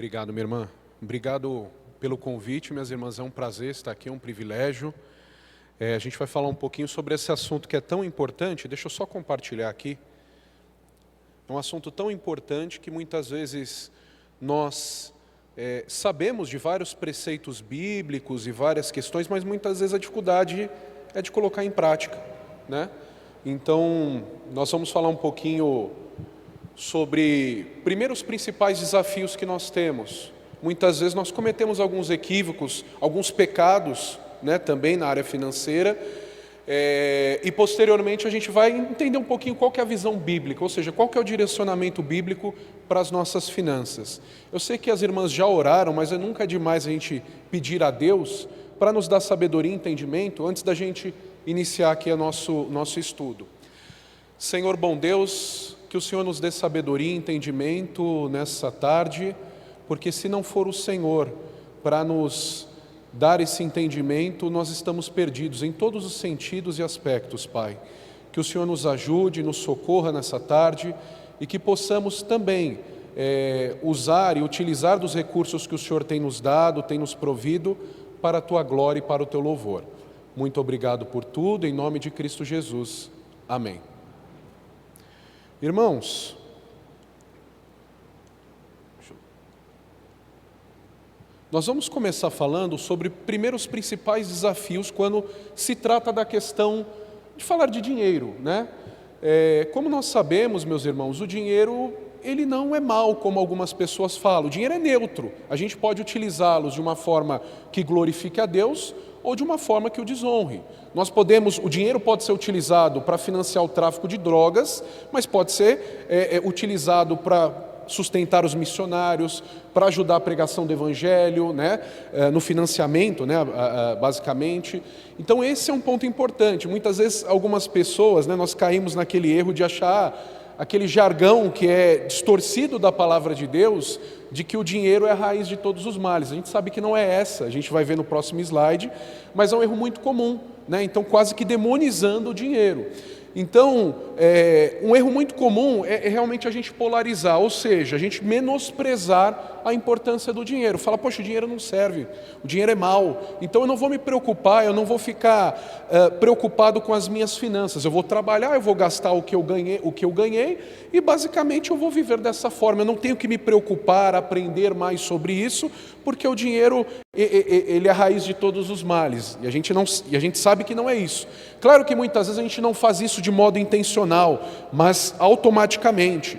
Obrigado, minha irmã. Obrigado pelo convite, minhas irmãs. É um prazer estar aqui, é um privilégio. A gente vai falar um pouquinho sobre esse assunto que é tão importante. Deixa eu só compartilhar aqui. É um assunto tão importante que muitas vezes nós sabemos de vários preceitos bíblicos e várias questões, mas muitas vezes a dificuldade é de colocar em prática, né? Então, nós vamos falar um pouquinho sobre, primeiro, os principais desafios que nós temos. Muitas vezes nós cometemos alguns equívocos, alguns pecados, né, também na área financeira, e posteriormente a gente vai entender um pouquinho qual que é a visão bíblica, ou seja, qual que é o direcionamento bíblico para as nossas finanças. Eu sei que as irmãs já oraram, mas nunca é demais a gente pedir a Deus para nos dar sabedoria e entendimento antes da gente iniciar aqui o nosso estudo. Senhor bom Deus, que o Senhor nos dê sabedoria e entendimento nessa tarde, porque se não for o Senhor para nos dar esse entendimento, nós estamos perdidos em todos os sentidos e aspectos, Pai. Que o Senhor nos ajude, nos socorra nessa tarde e que possamos também usar e utilizar dos recursos que o Senhor tem nos dado, tem nos provido para a Tua glória e para o Teu louvor. Muito obrigado por tudo, em nome de Cristo Jesus. Amém. Irmãos, nós vamos começar falando sobre primeiro os principais desafios quando se trata da questão de falar de dinheiro, né? Como nós sabemos, meus irmãos, o dinheiro ele não é mal, como algumas pessoas falam. O dinheiro é neutro. A gente pode utilizá-lo de uma forma que glorifique a Deus ou de uma forma que o desonre. O dinheiro pode ser utilizado para financiar o tráfico de drogas, mas pode ser utilizado para sustentar os missionários, para ajudar a pregação do Evangelho, né? No financiamento, né? Basicamente. Então esse é um ponto importante. Muitas vezes algumas pessoas, né, nós caímos naquele erro de achar aquele jargão que é distorcido da palavra de Deus, de que o dinheiro é a raiz de todos os males. A gente sabe que não é essa, a gente vai ver no próximo slide, mas é um erro muito comum, né? Então quase que demonizando o dinheiro. Então, um erro muito comum é realmente a gente polarizar, ou seja, a gente menosprezar a importância do dinheiro. Fala, poxa, o dinheiro não serve, o dinheiro é mau, então eu não vou me preocupar, eu não vou ficar preocupado com as minhas finanças. Eu vou trabalhar, eu vou gastar o que eu ganhei e basicamente eu vou viver dessa forma. Eu não tenho que me preocupar, aprender mais sobre isso, porque o dinheiro ele é a raiz de todos os males, e a gente sabe que não é isso. Claro que muitas vezes a gente não faz isso de modo intencional, mas automaticamente.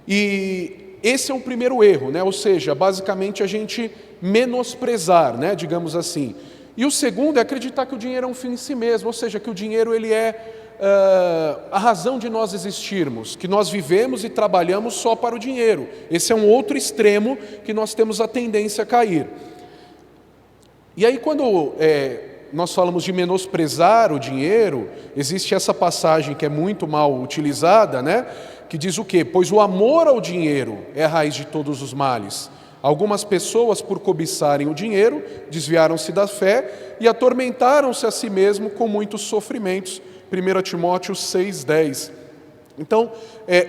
E esse é o primeiro erro, né? Ou seja, basicamente a gente menosprezar, né? Digamos assim. E o segundo é acreditar que o dinheiro é um fim em si mesmo, ou seja, que o dinheiro ele é a razão de nós existirmos, que nós vivemos e trabalhamos só para o dinheiro. Esse é um outro extremo que nós temos a tendência a cair. E aí quando nós falamos de menosprezar o dinheiro, existe essa passagem que é muito mal utilizada, né? Que diz o quê? Pois o amor ao dinheiro é a raiz de todos os males. Algumas pessoas, por cobiçarem o dinheiro, desviaram-se da fé e atormentaram-se a si mesmo com muitos sofrimentos. 1 Timóteo 6,10. Então,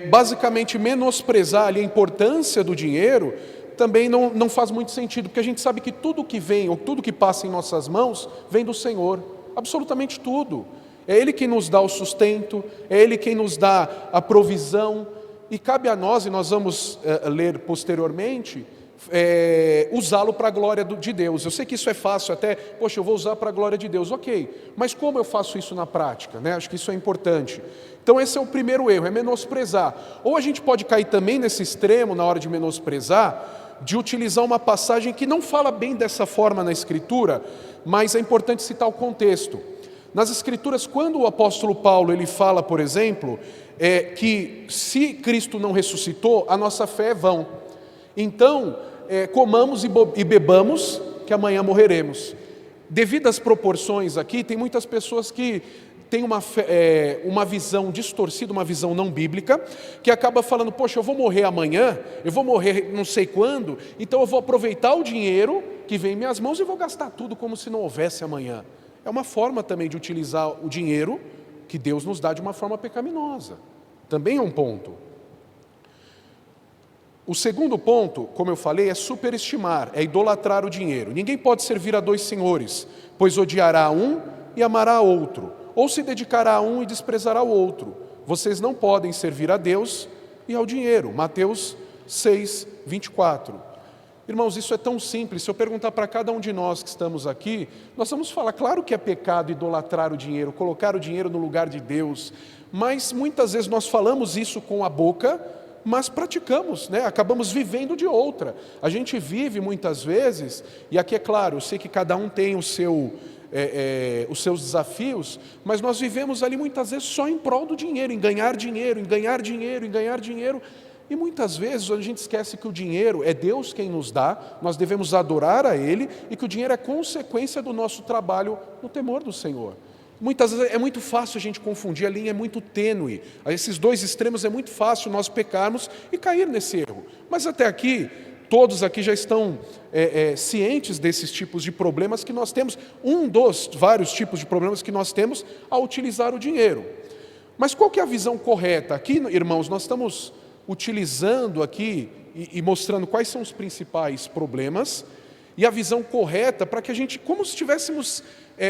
basicamente, menosprezar ali a importância do dinheiro também não faz muito sentido, porque a gente sabe que tudo que vem, ou tudo que passa em nossas mãos, vem do Senhor, absolutamente tudo. É Ele quem nos dá o sustento, é Ele quem nos dá a provisão, e cabe a nós, e nós vamos ler posteriormente, usá-lo para a glória de Deus. Eu sei que isso é fácil, até, poxa, eu vou usar para a glória de Deus, ok, mas como eu faço isso na prática, né? Acho que isso é importante. Então esse é o primeiro erro, é menosprezar. Ou a gente pode cair também nesse extremo, na hora de menosprezar, de utilizar uma passagem que não fala bem dessa forma na Escritura, mas é importante citar o contexto. Nas Escrituras, quando o apóstolo Paulo ele fala, por exemplo, que se Cristo não ressuscitou, a nossa fé é vã. Então, comamos e bebamos, que amanhã morreremos. Devido às proporções aqui, tem muitas pessoas que têm uma visão distorcida, uma visão não bíblica, que acaba falando, poxa, eu vou morrer amanhã, eu vou morrer não sei quando, então eu vou aproveitar o dinheiro que vem em minhas mãos e vou gastar tudo como se não houvesse amanhã. É uma forma também de utilizar o dinheiro que Deus nos dá de uma forma pecaminosa. Também é um ponto. O segundo ponto, como eu falei, é superestimar, é idolatrar o dinheiro. Ninguém pode servir a dois senhores, pois odiará um e amará outro, ou se dedicará a um e desprezará o outro. Vocês não podem servir a Deus e ao dinheiro. Mateus 6, 24. Irmãos, isso é tão simples. Se eu perguntar para cada um de nós que estamos aqui, nós vamos falar, claro que é pecado idolatrar o dinheiro, colocar o dinheiro no lugar de Deus, mas muitas vezes nós falamos isso com a boca, mas praticamos, né? Acabamos vivendo de outra. A gente vive muitas vezes, e aqui é claro, eu sei que cada um tem os seus desafios, mas nós vivemos ali muitas vezes só em prol do dinheiro, em ganhar dinheiro, em ganhar dinheiro, em ganhar dinheiro. E muitas vezes a gente esquece que o dinheiro é Deus quem nos dá, nós devemos adorar a Ele, e que o dinheiro é consequência do nosso trabalho no temor do Senhor. Muitas vezes é muito fácil a gente confundir, a linha é muito tênue. A esses dois extremos é muito fácil nós pecarmos e cair nesse erro. Mas até aqui, todos aqui já estão cientes desses tipos de problemas que nós temos, um dos vários tipos de problemas que nós temos ao utilizar o dinheiro. Mas qual que é a visão correta? Aqui, irmãos, nós estamos utilizando aqui e mostrando quais são os principais problemas e a visão correta para que a gente, como se estivéssemos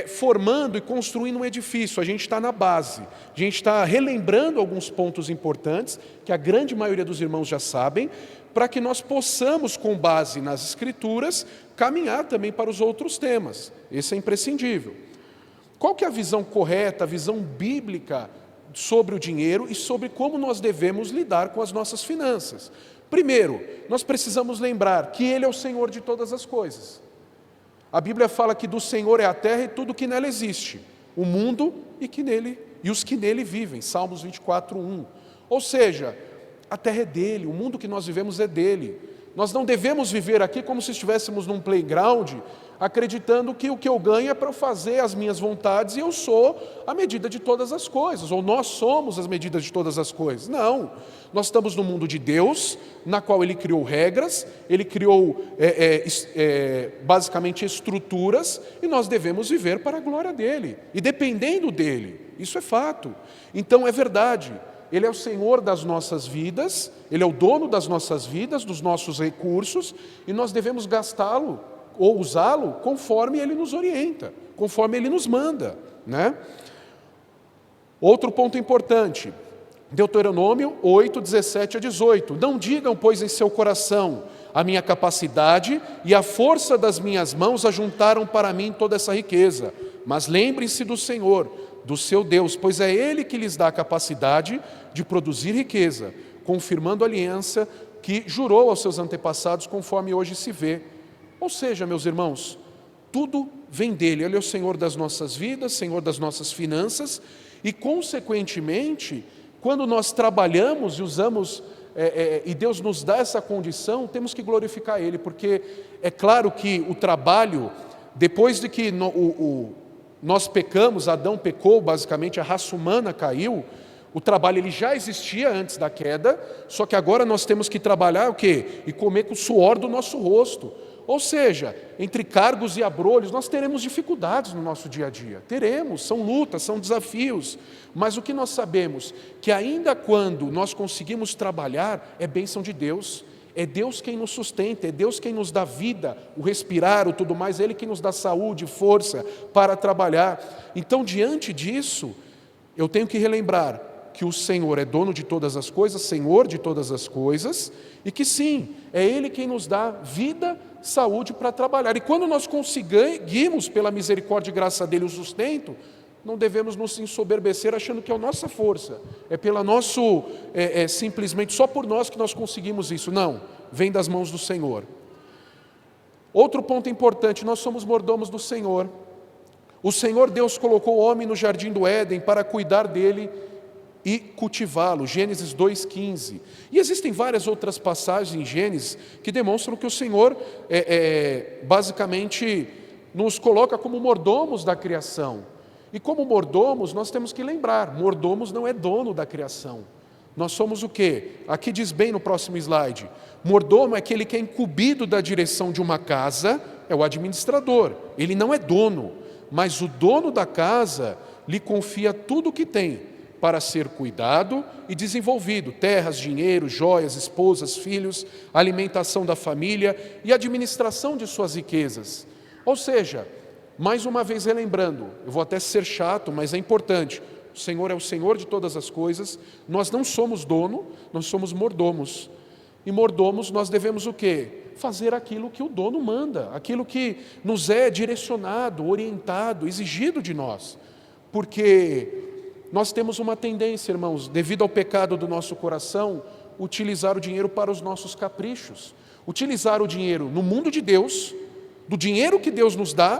formando e construindo um edifício, a gente está na base, a gente está relembrando alguns pontos importantes, que a grande maioria dos irmãos já sabem, para que nós possamos, com base nas Escrituras, caminhar também para os outros temas. Esse é imprescindível. Qual que é a visão correta, a visão bíblica sobre o dinheiro e sobre como nós devemos lidar com as nossas finanças? Primeiro, nós precisamos lembrar que Ele é o Senhor de todas as coisas. A Bíblia fala que do Senhor é a terra e tudo que nela existe, o mundo e os que nele vivem, Salmos 24, 1. Ou seja, a terra é dele, o mundo que nós vivemos é dele. Nós não devemos viver aqui como se estivéssemos num playground, acreditando que o que eu ganho é para eu fazer as minhas vontades e eu sou a medida de todas as coisas, ou nós somos as medidas de todas as coisas. Não, nós estamos no mundo de Deus, na qual Ele criou regras, Ele criou basicamente estruturas, e nós devemos viver para a glória dEle, e dependendo dEle, isso é fato. Então é verdade, Ele é o Senhor das nossas vidas, Ele é o dono das nossas vidas, dos nossos recursos, e nós devemos gastá-lo ou usá-lo conforme Ele nos orienta, conforme Ele nos manda, né? Outro ponto importante, Deuteronômio 8, 17 a 18. Não digam, pois, em seu coração, a minha capacidade e a força das minhas mãos ajuntaram para mim toda essa riqueza, mas lembrem-se do Senhor, do seu Deus, pois é Ele que lhes dá a capacidade de produzir riqueza, confirmando a aliança que jurou aos seus antepassados, conforme hoje se vê. Ou seja, meus irmãos, tudo vem dEle, Ele é o Senhor das nossas vidas, Senhor das nossas finanças, e consequentemente, quando nós trabalhamos e usamos, e Deus nos dá essa condição, temos que glorificar Ele, porque é claro que o trabalho, depois de que nós pecamos, Adão pecou, basicamente a raça humana caiu, o trabalho ele já existia antes da queda, só que agora nós temos que trabalhar o quê? E comer com o suor do nosso rosto. Ou seja, entre cargos e abrolhos, nós teremos dificuldades no nosso dia a dia. Teremos, são lutas, são desafios. Mas o que nós sabemos? Que ainda quando nós conseguimos trabalhar, é bênção de Deus. É Deus quem nos sustenta, é Deus quem nos dá vida, o respirar, o tudo mais, é Ele quem nos dá saúde, força para trabalhar. Então, diante disso, eu tenho que relembrar que o Senhor é dono de todas as coisas, Senhor de todas as coisas, e que sim, é Ele quem nos dá vida, saúde para trabalhar. E quando nós conseguimos, pela misericórdia e graça dEle, o sustento, não devemos nos ensoberbecer achando que é a nossa força, é pela simplesmente só por nós que nós conseguimos isso. Não, vem das mãos do Senhor. Outro ponto importante, nós somos mordomos do Senhor. O Senhor Deus colocou o homem no jardim do Éden para cuidar dele e cultivá-lo, Gênesis 2,15. E existem várias outras passagens em Gênesis que demonstram que o Senhor basicamente nos coloca como mordomos da criação. E como mordomos, nós temos que lembrar, mordomos não é dono da criação. Nós somos o quê? Aqui diz bem no próximo slide, mordomo é aquele que é incumbido da direção de uma casa, é o administrador, ele não é dono, mas o dono da casa lhe confia tudo o que tem, para ser cuidado e desenvolvido. Terras, dinheiro, joias, esposas, filhos, alimentação da família e administração de suas riquezas. Ou seja, mais uma vez relembrando, eu vou até ser chato, mas é importante. O Senhor é o Senhor de todas as coisas. Nós não somos dono, nós somos mordomos. E mordomos nós devemos o quê? Fazer aquilo que o dono manda, aquilo que nos é direcionado, orientado, exigido de nós. Porque nós temos uma tendência, irmãos, devido ao pecado do nosso coração, utilizar o dinheiro para os nossos caprichos. Utilizar o dinheiro no mundo de Deus, do dinheiro que Deus nos dá,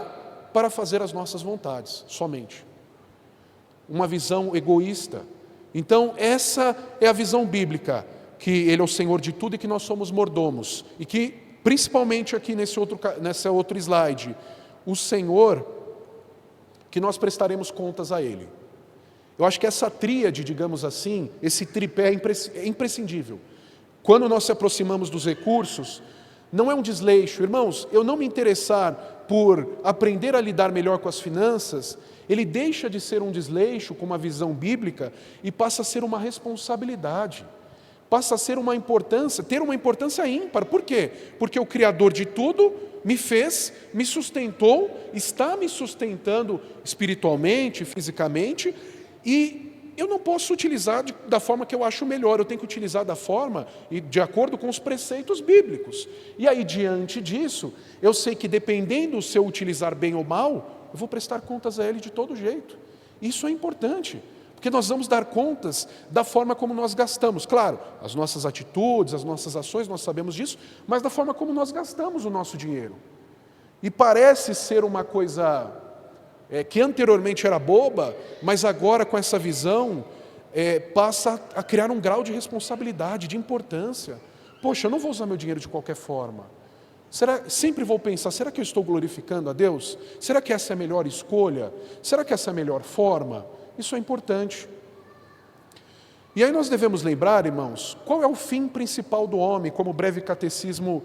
para fazer as nossas vontades, somente. Uma visão egoísta. Então, essa é a visão bíblica, que Ele é o Senhor de tudo e que nós somos mordomos. E que, principalmente aqui nesse outro slide, o Senhor, que nós prestaremos contas a Ele. Eu acho que essa tríade, digamos assim, esse tripé é imprescindível. Quando nós se aproximamos dos recursos, não é um desleixo. Irmãos, eu não me interessar por aprender a lidar melhor com as finanças, ele deixa de ser um desleixo com uma visão bíblica e passa a ser uma responsabilidade. Passa a ser ter uma importância ímpar. Por quê? Porque o Criador de tudo me fez, me sustentou, está me sustentando espiritualmente, fisicamente, e eu não posso utilizar da forma que eu acho melhor, eu tenho que utilizar da forma e de acordo com os preceitos bíblicos. E aí, diante disso, eu sei que dependendo se eu utilizar bem ou mal, eu vou prestar contas a Ele de todo jeito. Isso é importante, porque nós vamos dar contas da forma como nós gastamos. Claro, as nossas atitudes, as nossas ações, nós sabemos disso, mas da forma como nós gastamos o nosso dinheiro. E parece ser uma coisa que anteriormente era boba, mas agora com essa visão passa a criar um grau de responsabilidade, de importância. Poxa, eu não vou usar meu dinheiro de qualquer forma. Sempre vou pensar, será que eu estou glorificando a Deus? Será que essa é a melhor escolha? Será que essa é a melhor forma? Isso é importante. E aí nós devemos lembrar, irmãos, qual é o fim principal do homem, como o breve catecismo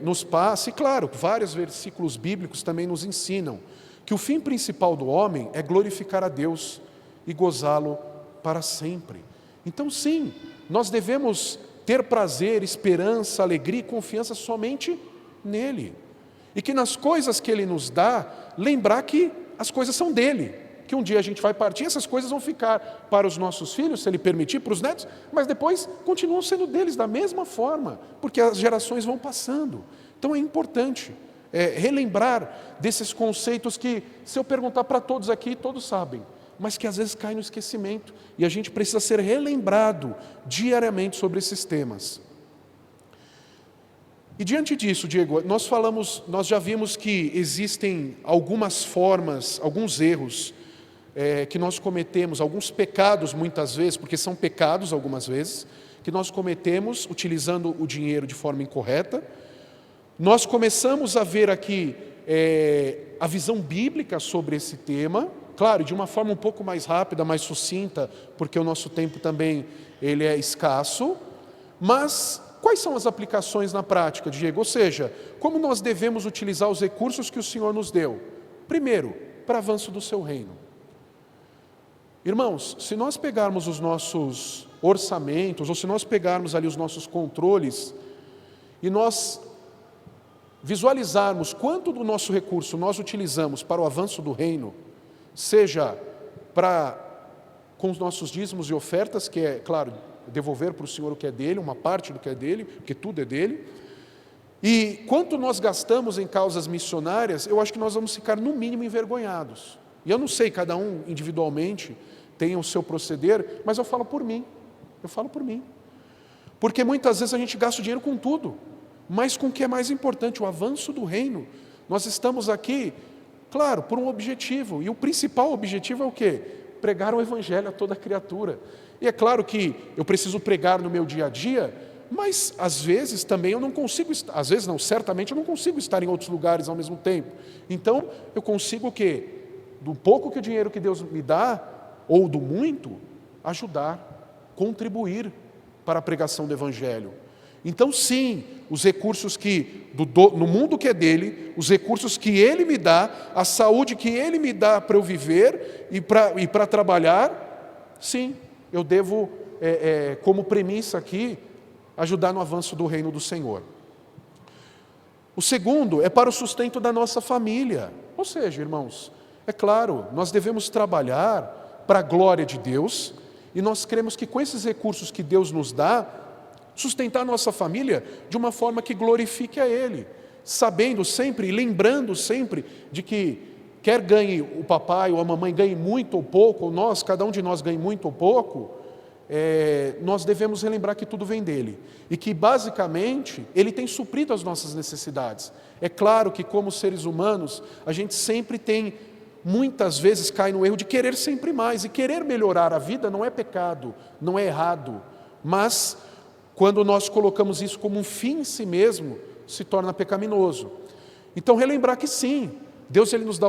nos passa, e claro, vários versículos bíblicos também nos ensinam, que o fim principal do homem é glorificar a Deus e gozá-lo para sempre. Então sim, nós devemos ter prazer, esperança, alegria e confiança somente nele. E que nas coisas que Ele nos dá, lembrar que as coisas são dele, que um dia a gente vai partir, essas coisas vão ficar para os nossos filhos, se Ele permitir, para os netos, mas depois continuam sendo deles da mesma forma, porque as gerações vão passando. Então é importante relembrar desses conceitos que, se eu perguntar para todos aqui, todos sabem, mas que às vezes caem no esquecimento, e a gente precisa ser relembrado diariamente sobre esses temas. E diante disso, Diego, nós já vimos que existem algumas formas, alguns erros que nós cometemos, alguns pecados muitas vezes, porque são pecados algumas vezes, que nós cometemos utilizando o dinheiro de forma incorreta. Nós começamos a ver aqui a visão bíblica sobre esse tema, claro, de uma forma um pouco mais rápida, mais sucinta, porque o nosso tempo também ele é escasso, mas quais são as aplicações na prática, Diego? Ou seja, como nós devemos utilizar os recursos que o Senhor nos deu? Primeiro, para avanço do seu reino. Irmãos, se nós pegarmos os nossos orçamentos, ou se nós pegarmos ali os nossos controles, e nós visualizarmos quanto do nosso recurso nós utilizamos para o avanço do reino, seja com os nossos dízimos e ofertas, que é, claro, devolver para o Senhor o que é dele, uma parte do que é dele, porque tudo é dele, e quanto nós gastamos em causas missionárias, eu acho que nós vamos ficar no mínimo envergonhados. E eu não sei, cada um individualmente tem o seu proceder, mas eu falo por mim, porque muitas vezes a gente gasta o dinheiro com tudo, mas com o que é mais importante, o avanço do reino. Nós estamos aqui, claro, por um objetivo, e o principal objetivo é o quê? Pregar o Evangelho a toda criatura. E é claro que eu preciso pregar no meu dia a dia, mas às vezes também eu não consigo, às vezes não, certamente eu não consigo estar em outros lugares ao mesmo tempo. Então eu consigo o quê? Do pouco que o dinheiro que Deus me dá, ou do muito, ajudar, contribuir para a pregação do Evangelho. Então sim, os recursos no mundo que é dele, os recursos que ele me dá, a saúde que ele me dá para eu viver e para trabalhar, Sim, eu devo, como premissa aqui, ajudar no avanço do reino do Senhor. O segundo é para o sustento da nossa família. Ou seja, irmãos, é claro, nós devemos trabalhar para a glória de Deus, e nós cremos que com esses recursos que Deus nos dá, sustentar a nossa família de uma forma que glorifique a Ele, sabendo sempre e lembrando sempre de que quer ganhe o papai ou a mamãe ganhe muito ou pouco, ou nós, cada um de nós ganhe muito ou pouco, nós devemos relembrar que tudo vem dele e que basicamente ele tem suprido as nossas necessidades. É claro que como seres humanos a gente sempre tem, muitas vezes cai no erro de querer sempre mais, e querer melhorar a vida não é pecado, não é errado, mas quando nós colocamos isso como um fim em si mesmo, se torna pecaminoso. Então relembrar que sim, Deus ele nos dá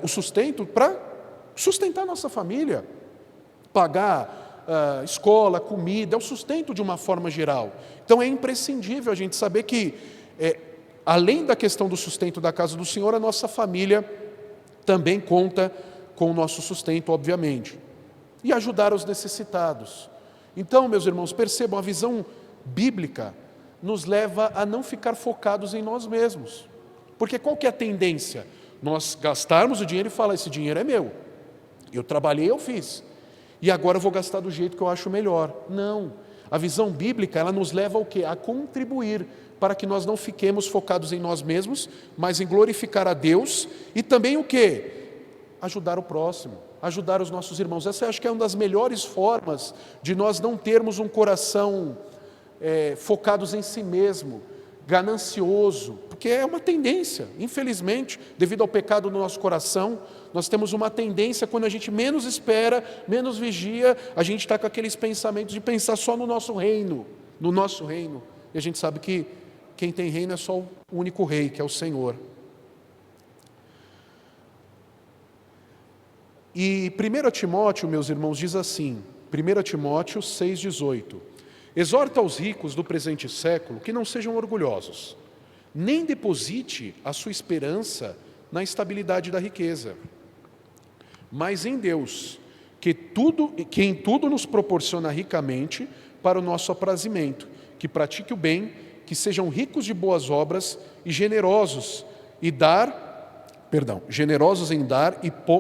o sustento para sustentar a nossa família, pagar escola, comida, é o sustento de uma forma geral. Então é imprescindível a gente saber que, além da questão do sustento da casa do Senhor, a nossa família também conta com o nosso sustento, obviamente. E ajudar os necessitados. Então, meus irmãos, percebam, a visão bíblica nos leva a não ficar focados em nós mesmos. Porque qual que é a tendência? Nós gastarmos o dinheiro e falar, esse dinheiro é meu. Eu trabalhei, eu fiz. E agora eu vou gastar do jeito que eu acho melhor. Não. A visão bíblica, ela nos leva ao quê? A contribuir para que nós não fiquemos focados em nós mesmos, mas em glorificar a Deus e também o quê? Ajudar o próximo, ajudar os nossos irmãos. Essa eu acho que é uma das melhores formas de nós não termos um coração focados em si mesmo, ganancioso, porque é uma tendência, infelizmente, devido ao pecado no nosso coração, nós temos uma tendência, quando a gente menos espera, menos vigia, a gente está com aqueles pensamentos de pensar só no nosso reino, e a gente sabe que quem tem reino é só o único rei, que é o Senhor. E 1 Timóteo, meus irmãos, diz assim, 1 Timóteo 6,18: exorta aos ricos do presente século que não sejam orgulhosos, nem deposite a sua esperança na estabilidade da riqueza, mas em Deus, que em tudo nos proporciona ricamente para o nosso aprazimento, que pratique o bem, que sejam ricos de boas obras e generosos em dar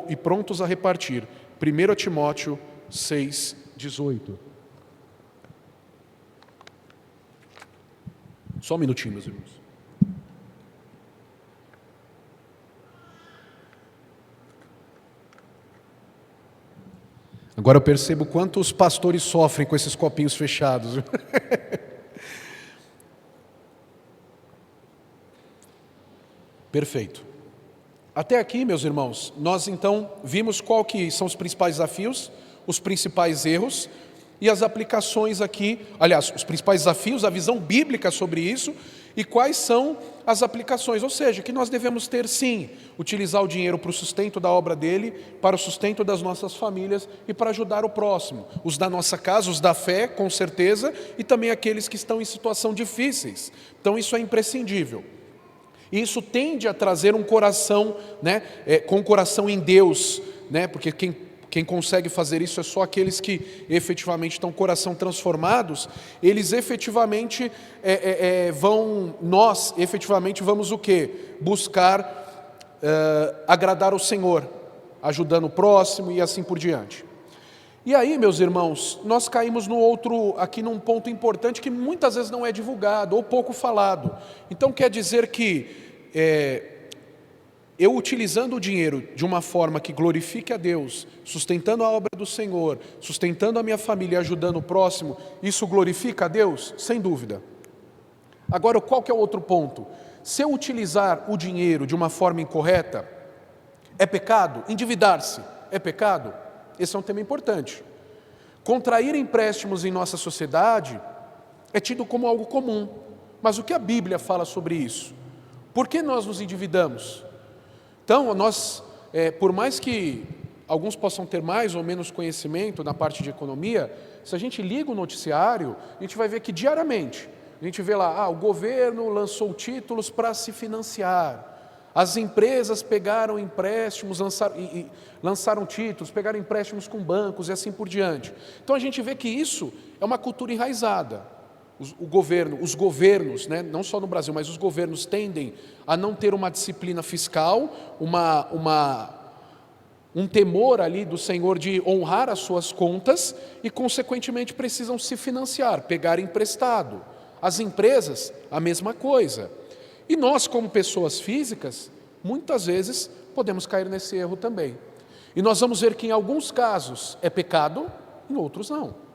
e prontos a repartir. 1 Timóteo 6,18. Só um minutinho, meus irmãos. Agora eu percebo quanto os pastores sofrem com esses copinhos fechados. Perfeito. Até aqui, meus irmãos, nós então vimos qual que são os principais desafios, os principais erros e as aplicações aqui, aliás, os principais desafios, a visão bíblica sobre isso e quais são as aplicações, ou seja, que nós devemos ter sim, utilizar o dinheiro para o sustento da obra dele, para o sustento das nossas famílias e para ajudar o próximo, os da nossa casa, os da fé, com certeza, e também aqueles que estão em situação difíceis. Então isso é imprescindível. E isso tende a trazer um coração, com o coração em Deus, porque quem consegue fazer isso é só aqueles que efetivamente estão com o coração transformados. Eles efetivamente nós efetivamente vamos o quê? Buscar agradar o Senhor, ajudando o próximo e assim por diante. E aí, meus irmãos, nós caímos aqui num ponto importante que muitas vezes não é divulgado ou pouco falado. Então quer dizer que eu utilizando o dinheiro de uma forma que glorifique a Deus, sustentando a obra do Senhor, sustentando a minha família e ajudando o próximo, isso glorifica a Deus? Sem dúvida. Agora, qual que é o outro ponto? Se eu utilizar o dinheiro de uma forma incorreta, é pecado? Endividar-se é pecado? Esse é um tema importante. Contrair empréstimos em nossa sociedade é tido como algo comum. Mas o que a Bíblia fala sobre isso? Por que nós nos endividamos? Então, nós, por mais que alguns possam ter mais ou menos conhecimento na parte de economia, se a gente liga o noticiário, a gente vai ver que diariamente, a gente vê lá, o governo lançou títulos para se financiar. As empresas pegaram empréstimos, lançaram títulos, pegaram empréstimos com bancos e assim por diante. Então a gente vê que isso é uma cultura enraizada. Os governos, né, não só no Brasil, mas os governos tendem a não ter uma disciplina fiscal, um temor ali do Senhor de honrar as suas contas e, consequentemente, precisam se financiar, pegar emprestado. As empresas, a mesma coisa. E nós, como pessoas físicas, muitas vezes podemos cair nesse erro também. E nós vamos ver que em alguns casos é pecado, em outros não.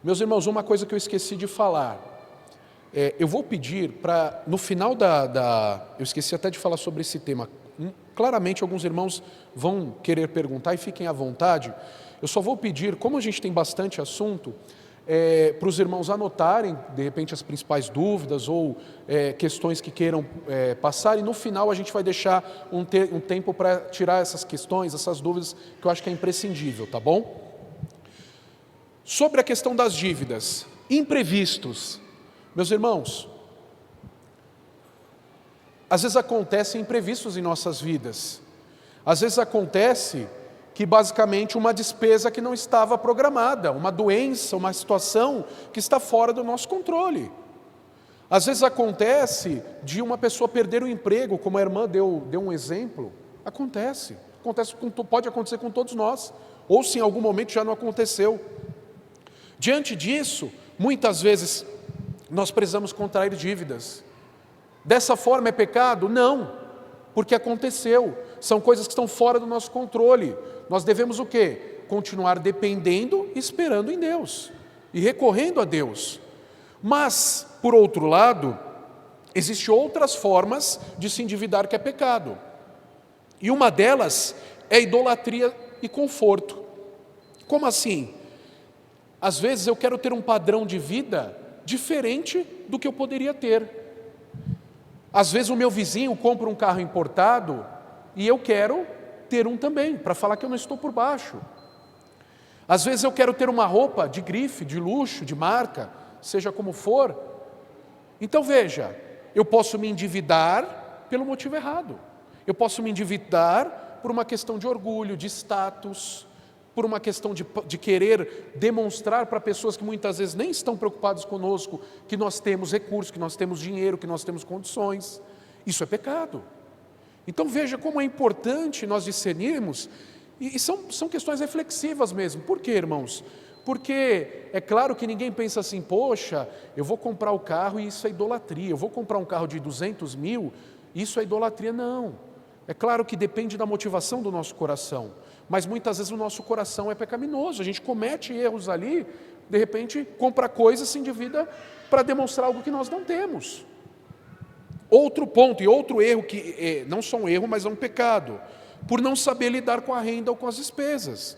Meus irmãos, uma coisa que eu esqueci de falar, eu vou pedir para, no final eu esqueci até de falar sobre esse tema, claramente alguns irmãos vão querer perguntar e fiquem à vontade, eu só vou pedir, como a gente tem bastante assunto, para os irmãos anotarem, de repente, as principais dúvidas ou questões que queiram passar, e no final a gente vai deixar um tempo para tirar essas questões, essas dúvidas, que eu acho que é imprescindível, tá bom? Sobre a questão das dívidas, imprevistos, meus irmãos, às vezes acontecem imprevistos em nossas vidas, às vezes acontece que basicamente uma despesa que não estava programada, uma doença, uma situação que está fora do nosso controle. Às vezes acontece de uma pessoa perder o emprego, como a irmã deu um exemplo, pode acontecer com todos nós, ou se em algum momento já não aconteceu. Diante disso, muitas vezes nós precisamos contrair dívidas. Dessa forma é pecado? Não, porque aconteceu. São coisas que estão fora do nosso controle. Nós devemos o quê? Continuar dependendo e esperando em Deus e recorrendo a Deus. Mas, por outro lado, existem outras formas de se endividar que é pecado. E uma delas é idolatria e conforto. Como assim? Às vezes eu quero ter um padrão de vida diferente do que eu poderia ter. Às vezes o meu vizinho compra um carro importado e eu quero ter um também, para falar que eu não estou por baixo. Às vezes eu quero ter uma roupa de grife, de luxo, de marca, seja como for. Então veja, eu posso me endividar pelo motivo errado. Eu posso me endividar por uma questão de orgulho, de status, por uma questão de querer demonstrar para pessoas que muitas vezes nem estão preocupadas conosco, que nós temos recursos, que nós temos dinheiro, que nós temos condições. Isso é pecado. Então veja como é importante nós discernirmos, e são questões reflexivas mesmo. Por quê, irmãos? Porque é claro que ninguém pensa assim, poxa, eu vou comprar o carro e isso é idolatria, eu vou comprar um carro de 200 mil, isso é idolatria. Não. É claro que depende da motivação do nosso coração, mas muitas vezes o nosso coração é pecaminoso, a gente comete erros ali, de repente compra coisas, se endivida para demonstrar algo que nós não temos. Outro ponto e outro erro, que não só um erro, mas é um pecado, por não saber lidar com a renda ou com as despesas.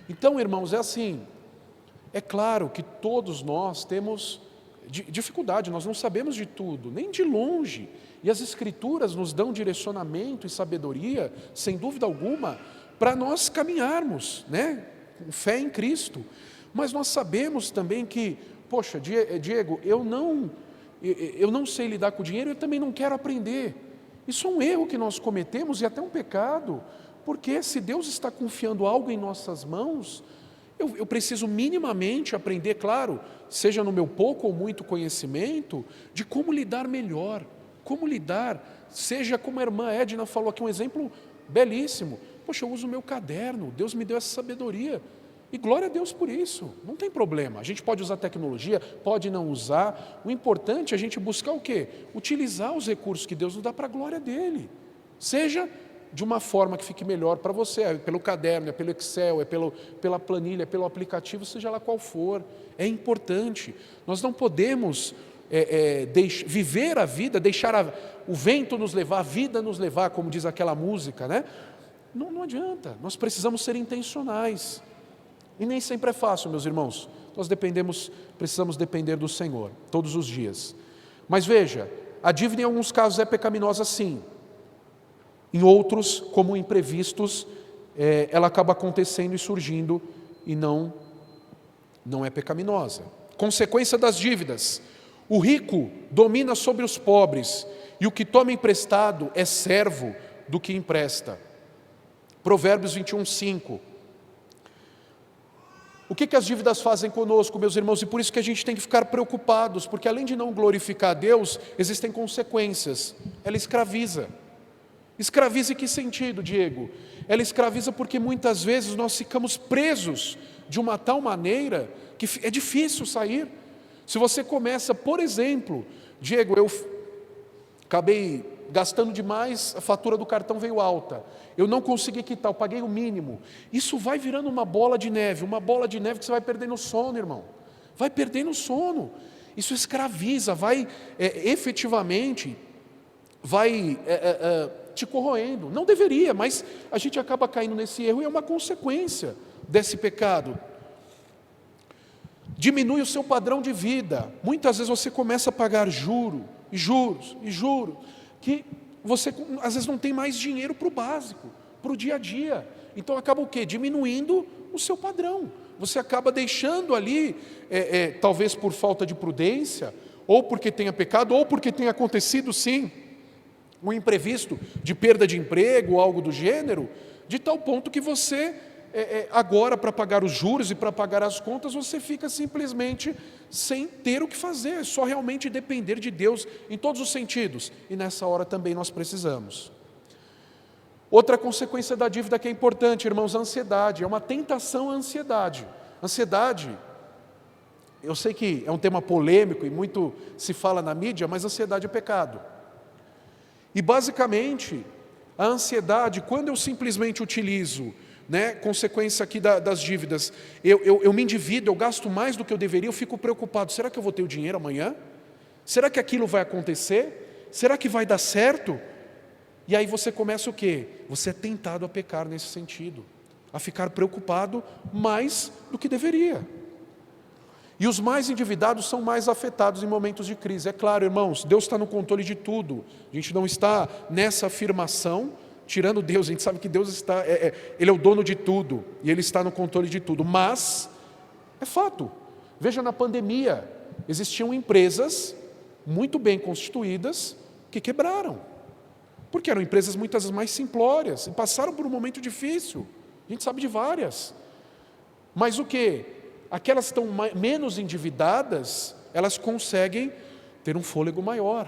Então, irmãos, é assim, é claro que todos nós temos dificuldade, nós não sabemos de tudo, nem de longe, e as Escrituras nos dão direcionamento e sabedoria, sem dúvida alguma, para nós caminharmos, né, com fé em Cristo. Mas nós sabemos também que, poxa, Diego, eu não sei lidar com o dinheiro, eu também não quero aprender. Isso é um erro que nós cometemos e até um pecado, porque se Deus está confiando algo em nossas mãos, eu preciso minimamente aprender, claro, seja no meu pouco ou muito conhecimento, de como lidar melhor, como lidar, seja como a irmã Edna falou aqui, um exemplo belíssimo. Poxa, eu uso o meu caderno, Deus me deu essa sabedoria, e glória a Deus por isso, não tem problema. A gente pode usar tecnologia, pode não usar, o importante é a gente buscar o quê? Utilizar os recursos que Deus nos dá para a glória dele, seja de uma forma que fique melhor para você, é pelo caderno, é pelo Excel, é pela planilha, é pelo aplicativo, seja lá qual for, é importante. Nós não podemos viver a vida, deixar o vento nos levar, a vida nos levar, como diz aquela música, né? Não adianta, nós precisamos ser intencionais. E nem sempre é fácil, meus irmãos. Nós precisamos depender do Senhor, todos os dias. Mas veja, a dívida em alguns casos é pecaminosa sim. Em outros, como imprevistos, ela acaba acontecendo e surgindo e não é pecaminosa. Consequência das dívidas. O rico domina sobre os pobres e o que toma emprestado é servo do que empresta. Provérbios 21:5. O que as dívidas fazem conosco, meus irmãos? E por isso que a gente tem que ficar preocupados, porque além de não glorificar a Deus, existem consequências. Ela escraviza. Escraviza em que sentido, Diego? Ela escraviza porque muitas vezes nós ficamos presos de uma tal maneira que é difícil sair. Se você começa, por exemplo, Diego, eu acabei gastando demais, a fatura do cartão veio alta, eu não consegui quitar, eu paguei o mínimo. Isso vai virando uma bola de neve que você vai perdendo o sono, irmão. Vai perdendo o sono. Isso escraviza, vai efetivamente, vai te corroendo. Não deveria, mas a gente acaba caindo nesse erro e é uma consequência desse pecado. Diminui o seu padrão de vida. Muitas vezes você começa a pagar juros, que você às vezes não tem mais dinheiro para o básico, para o dia a dia. Então acaba o quê? Diminuindo o seu padrão. Você acaba deixando ali, talvez por falta de prudência, ou porque tenha pecado, ou porque tenha acontecido sim, um imprevisto de perda de emprego ou algo do gênero, de tal ponto que você, agora para pagar os juros e para pagar as contas, você fica simplesmente sem ter o que fazer, só realmente depender de Deus em todos os sentidos. E nessa hora também nós precisamos. Outra consequência da dívida que é importante, irmãos, a ansiedade. É uma tentação à ansiedade. Ansiedade, eu sei que é um tema polêmico e muito se fala na mídia, mas ansiedade é pecado. E basicamente, a ansiedade, quando eu simplesmente utilizo, consequência aqui das dívidas, eu me endivido, eu gasto mais do que eu deveria, eu fico preocupado, será que eu vou ter o dinheiro amanhã? Será que aquilo vai acontecer? Será que vai dar certo? E aí você começa o quê? Você é tentado a pecar nesse sentido, a ficar preocupado mais do que deveria. E os mais endividados são mais afetados em momentos de crise. É claro, irmãos, Deus está no controle de tudo. A gente não está nessa afirmação, tirando Deus, a gente sabe que Deus está, Ele é o dono de tudo, e Ele está no controle de tudo. Mas, é fato, veja na pandemia, existiam empresas muito bem constituídas que quebraram. Porque eram empresas muitas vezes mais simplórias, e passaram por um momento difícil. A gente sabe de várias. Mas o quê? Aquelas que estão menos endividadas, elas conseguem ter um fôlego maior.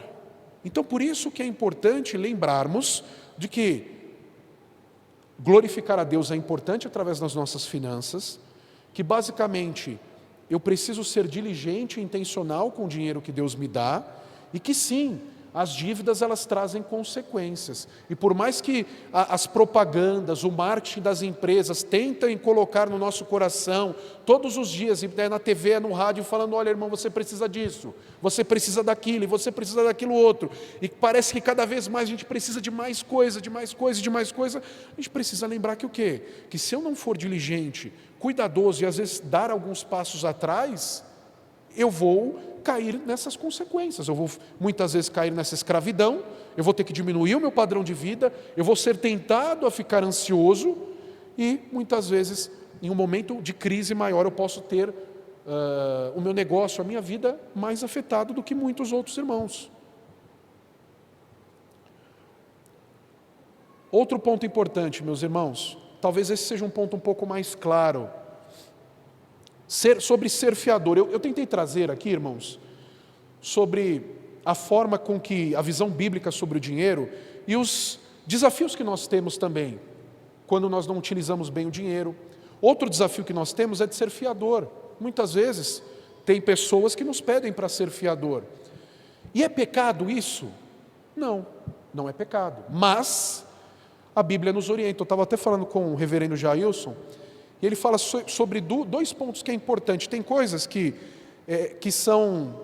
Então, por isso que é importante lembrarmos de que glorificar a Deus é importante através das nossas finanças, que basicamente eu preciso ser diligente e intencional com o dinheiro que Deus me dá, e que sim, as dívidas elas trazem consequências. E por mais que as propagandas, o marketing das empresas tentem colocar no nosso coração, todos os dias, na TV, no rádio, falando, olha irmão, você precisa disso, você precisa daquilo, e você precisa daquilo outro. E parece que cada vez mais a gente precisa de mais coisa, de mais coisa, de mais coisa. A gente precisa lembrar que o quê? Que se eu não for diligente, cuidadoso e às vezes dar alguns passos atrás, eu vou cair nessas consequências, eu vou muitas vezes cair nessa escravidão, eu vou ter que diminuir o meu padrão de vida, eu vou ser tentado a ficar ansioso e muitas vezes em um momento de crise maior eu posso ter o meu negócio, a minha vida mais afetado do que muitos outros irmãos. Outro ponto importante, meus irmãos, talvez esse seja um ponto um pouco mais claro, sobre ser fiador. Eu tentei trazer aqui, irmãos, sobre a forma com que a visão bíblica sobre o dinheiro e os desafios que nós temos também, quando nós não utilizamos bem o dinheiro. Outro desafio que nós temos é de ser fiador. Muitas vezes tem pessoas que nos pedem para ser fiador. E é pecado isso? Não, não é pecado. Mas a Bíblia nos orienta. Eu estava até falando com o reverendo Jailson, e ele fala sobre dois pontos que é importante. Tem coisas que são,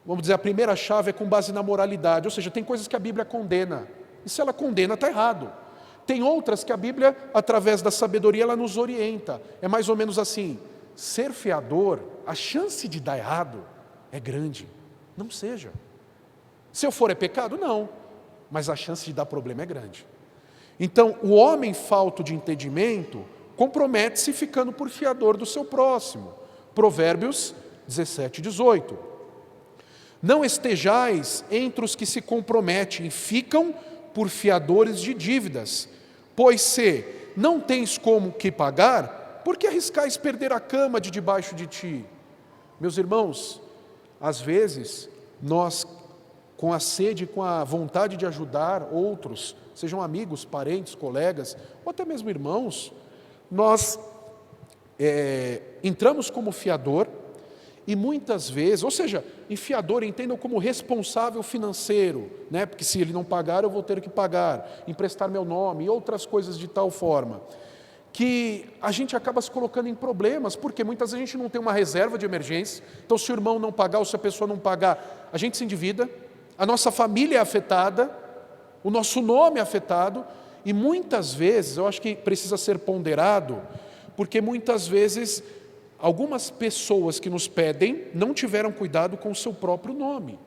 vamos dizer, a primeira chave é com base na moralidade, ou seja, tem coisas que a Bíblia condena, e se ela condena, está errado. Tem outras que a Bíblia, através da sabedoria, ela nos orienta. É mais ou menos assim, ser fiador, a chance de dar errado é grande, não seja. Se eu for é pecado? Não, mas a chance de dar problema é grande. Então, o homem falto de entendimento compromete-se ficando por fiador do seu próximo. Provérbios 17, 18. Não estejais entre os que se comprometem, ficam por fiadores de dívidas. Pois se não tens como que pagar, por que arriscais perder a cama de debaixo de ti? Meus irmãos, às vezes, nós, com a sede, com a vontade de ajudar outros, sejam amigos, parentes, colegas, ou até mesmo irmãos, nós entramos como fiador e muitas vezes, ou seja, em fiador entendam como responsável financeiro, né? Porque se ele não pagar, eu vou ter que pagar, emprestar meu nome e outras coisas de tal forma, que a gente acaba se colocando em problemas, porque muitas vezes a gente não tem uma reserva de emergência, então se o irmão não pagar ou se a pessoa não pagar, a gente se endivida, a nossa família é afetada, o nosso nome é afetado, e muitas vezes, eu acho que precisa ser ponderado, porque muitas vezes algumas pessoas que nos pedem não tiveram cuidado com o seu próprio nome.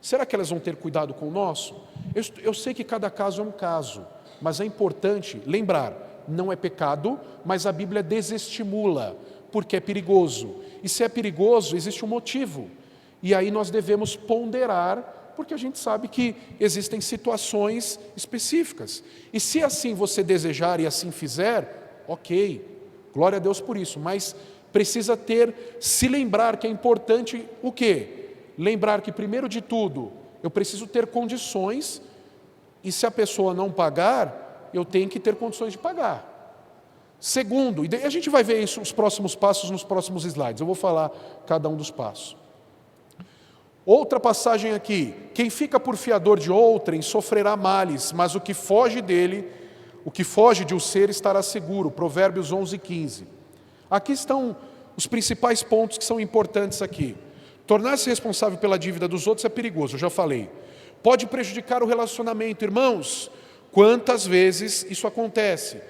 Será que elas vão ter cuidado com o nosso? Eu sei que cada caso é um caso, mas é importante lembrar, não é pecado, mas a Bíblia desestimula, porque é perigoso. E se é perigoso, existe um motivo. E aí nós devemos ponderar, porque a gente sabe que existem situações específicas. E se assim você desejar e assim fizer, ok, glória a Deus por isso, mas precisa se lembrar que é importante o quê? Lembrar que, primeiro de tudo, eu preciso ter condições, e se a pessoa não pagar, eu tenho que ter condições de pagar. Segundo, e a gente vai ver isso, os próximos passos nos próximos slides, eu vou falar cada um dos passos. Outra passagem aqui, quem fica por fiador de outrem sofrerá males, mas o que foge dele, o que foge de o ser estará seguro, Provérbios 11:15. Aqui estão os principais pontos que são importantes aqui. Tornar-se responsável pela dívida dos outros é perigoso, eu já falei. Pode prejudicar o relacionamento, irmãos. Quantas vezes isso acontece?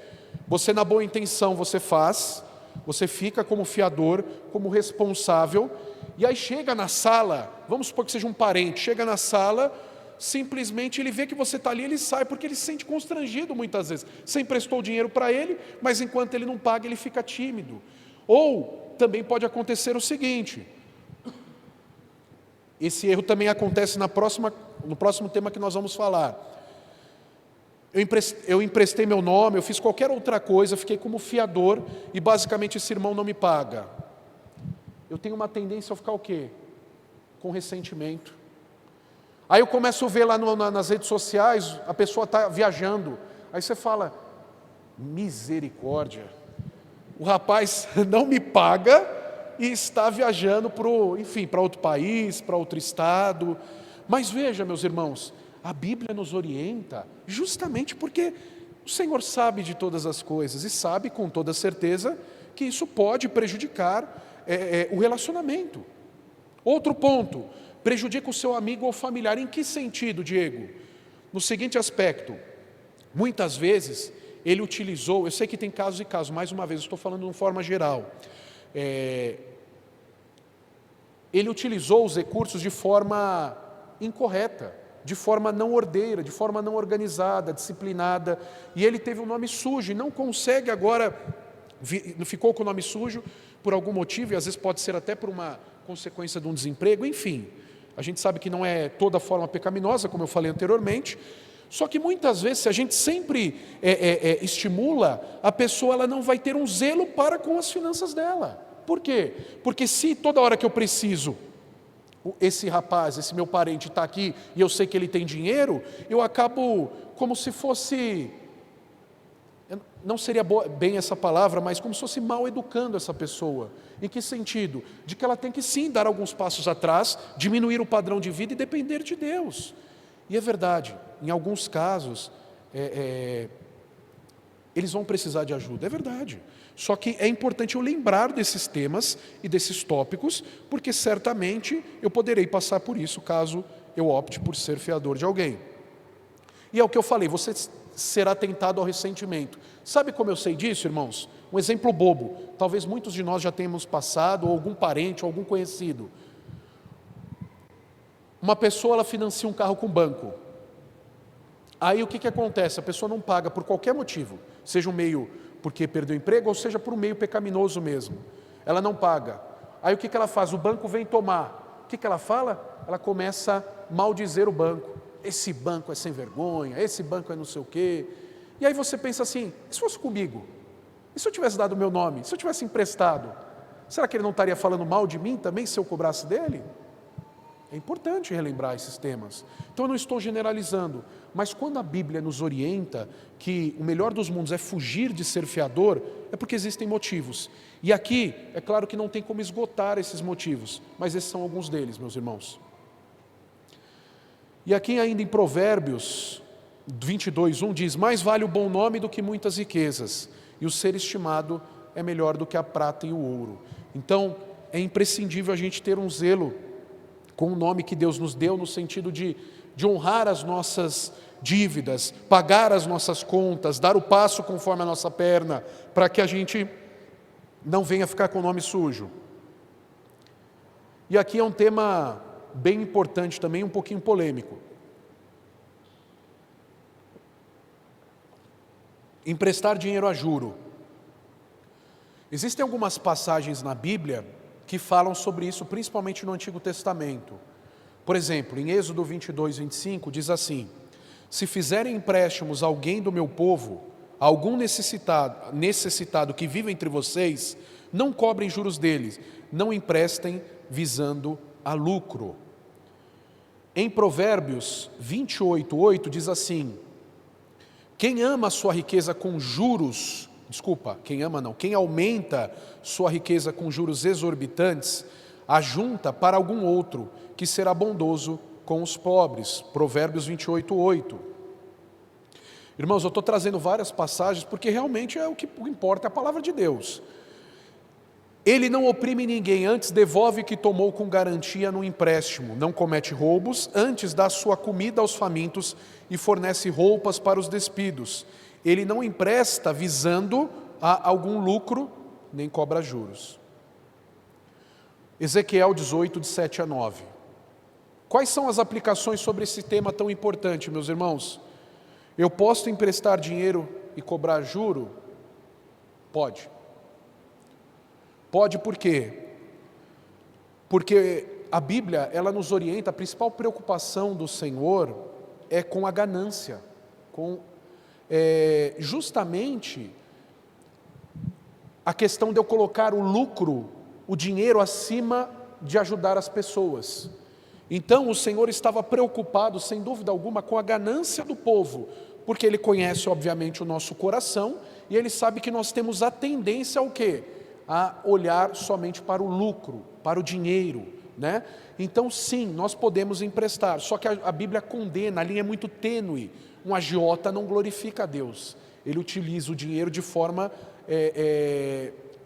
Você na boa intenção você faz, você fica como fiador, como responsável, e aí chega na sala, vamos supor que seja um parente, chega na sala, simplesmente ele vê que você está ali, ele sai, porque ele se sente constrangido muitas vezes. Você emprestou o dinheiro para ele, mas enquanto ele não paga, ele fica tímido. Ou também pode acontecer o seguinte, esse erro também acontece no próximo tema que nós vamos falar. Eu emprestei meu nome, eu fiz qualquer outra coisa, fiquei como fiador e basicamente esse irmão não me paga. Eu tenho uma tendência a ficar o quê? Com ressentimento. Aí eu começo a ver lá nas redes sociais, a pessoa está viajando. Aí você fala, misericórdia, o rapaz não me paga e está viajando para outro país, para outro estado. Mas veja, meus irmãos, a Bíblia nos orienta justamente porque o Senhor sabe de todas as coisas e sabe com toda certeza que isso pode prejudicar o relacionamento. Outro ponto, prejudica o seu amigo ou familiar. Em que sentido, Diego? No seguinte aspecto, muitas vezes ele utilizou, eu sei que tem casos e casos, mais uma vez, eu estou falando de uma forma geral, ele utilizou os recursos de forma incorreta, de forma não ordeira, de forma não organizada, disciplinada, e ele teve um nome sujo, e não consegue agora, ficou com o nome sujo por algum motivo, e às vezes pode ser até por uma consequência de um desemprego, enfim, a gente sabe que não é toda forma pecaminosa, como eu falei anteriormente, só que muitas vezes, se a gente sempre estimula, a pessoa ela não vai ter um zelo para com as finanças dela. Por quê? Porque se toda hora que eu preciso, esse rapaz, esse meu parente está aqui e eu sei que ele tem dinheiro, eu acabo como se fosse, não seria bem essa palavra, mas como se fosse mal educando essa pessoa. Em que sentido? De que ela tem que sim dar alguns passos atrás, diminuir o padrão de vida e depender de Deus. E é verdade, em alguns casos, eles vão precisar de ajuda, é verdade. Só que é importante eu lembrar desses temas e desses tópicos, porque certamente eu poderei passar por isso, caso eu opte por ser fiador de alguém. E é o que eu falei, você será tentado ao ressentimento. Sabe como eu sei disso, irmãos? Um exemplo bobo, talvez muitos de nós já tenhamos passado, ou algum parente, ou algum conhecido. Uma pessoa, ela financia um carro com banco. Aí o que acontece? A pessoa não paga por qualquer motivo, seja um meio porque perdeu o emprego, ou seja por um meio pecaminoso mesmo. Ela não paga. Aí o que ela faz? O banco vem tomar. o que ela fala? Ela começa a maldizer o banco. Esse banco é sem vergonha, esse banco é não sei o quê. E aí você pensa assim, e se fosse comigo? E se eu tivesse dado o meu nome? Se eu tivesse emprestado? Será que ele não estaria falando mal de mim também se eu cobrasse dele? É importante relembrar esses temas. Então eu não estou generalizando, mas quando a Bíblia nos orienta que o melhor dos mundos é fugir de ser fiador, é porque existem motivos. E aqui, é claro que não tem como esgotar esses motivos, mas esses são alguns deles, meus irmãos. E aqui ainda em Provérbios 22:1 diz: mais vale o bom nome do que muitas riquezas, e o ser estimado é melhor do que a prata e o ouro. Então, é imprescindível a gente ter um zelo com o nome que Deus nos deu, no sentido de honrar as nossas dívidas, pagar as nossas contas, dar o passo conforme a nossa perna, para que a gente não venha ficar com o nome sujo. E aqui é um tema bem importante também, um pouquinho polêmico. Emprestar dinheiro a juro. Existem algumas passagens na Bíblia que falam sobre isso, principalmente no Antigo Testamento. Por exemplo, em Êxodo 22:25 diz assim: se fizerem empréstimos a alguém do meu povo, a algum necessitado que vive entre vocês, não cobrem juros deles, não emprestem visando a lucro. Em Provérbios 28:8 diz assim: quem ama a sua riqueza com juros, quem aumenta sua riqueza com juros exorbitantes, ajunta para algum outro que será bondoso com os pobres. Provérbios 28:8. Irmãos, eu estou trazendo várias passagens porque realmente o que importa é a palavra de Deus. Ele não oprime ninguém, antes devolve o que tomou com garantia no empréstimo. Não comete roubos, antes dá sua comida aos famintos e fornece roupas para os despidos. Ele não empresta visando a algum lucro, nem cobra juros. Ezequiel 18, de 7 a 9. Quais são as aplicações sobre esse tema tão importante, meus irmãos? Eu posso emprestar dinheiro e cobrar juro? Pode. Pode por quê? Porque a Bíblia, ela nos orienta, a principal preocupação do Senhor é com a ganância, justamente a questão de eu colocar o lucro, o dinheiro acima de ajudar as pessoas. Então o Senhor estava preocupado, sem dúvida alguma, com a ganância do povo, porque Ele conhece obviamente o nosso coração, e Ele sabe que nós temos a tendência ao quê? A olhar somente para o lucro, para o dinheiro, né? Então sim, nós podemos emprestar, só que a Bíblia condena, a linha é muito tênue. Um agiota não glorifica a Deus, ele utiliza o dinheiro de forma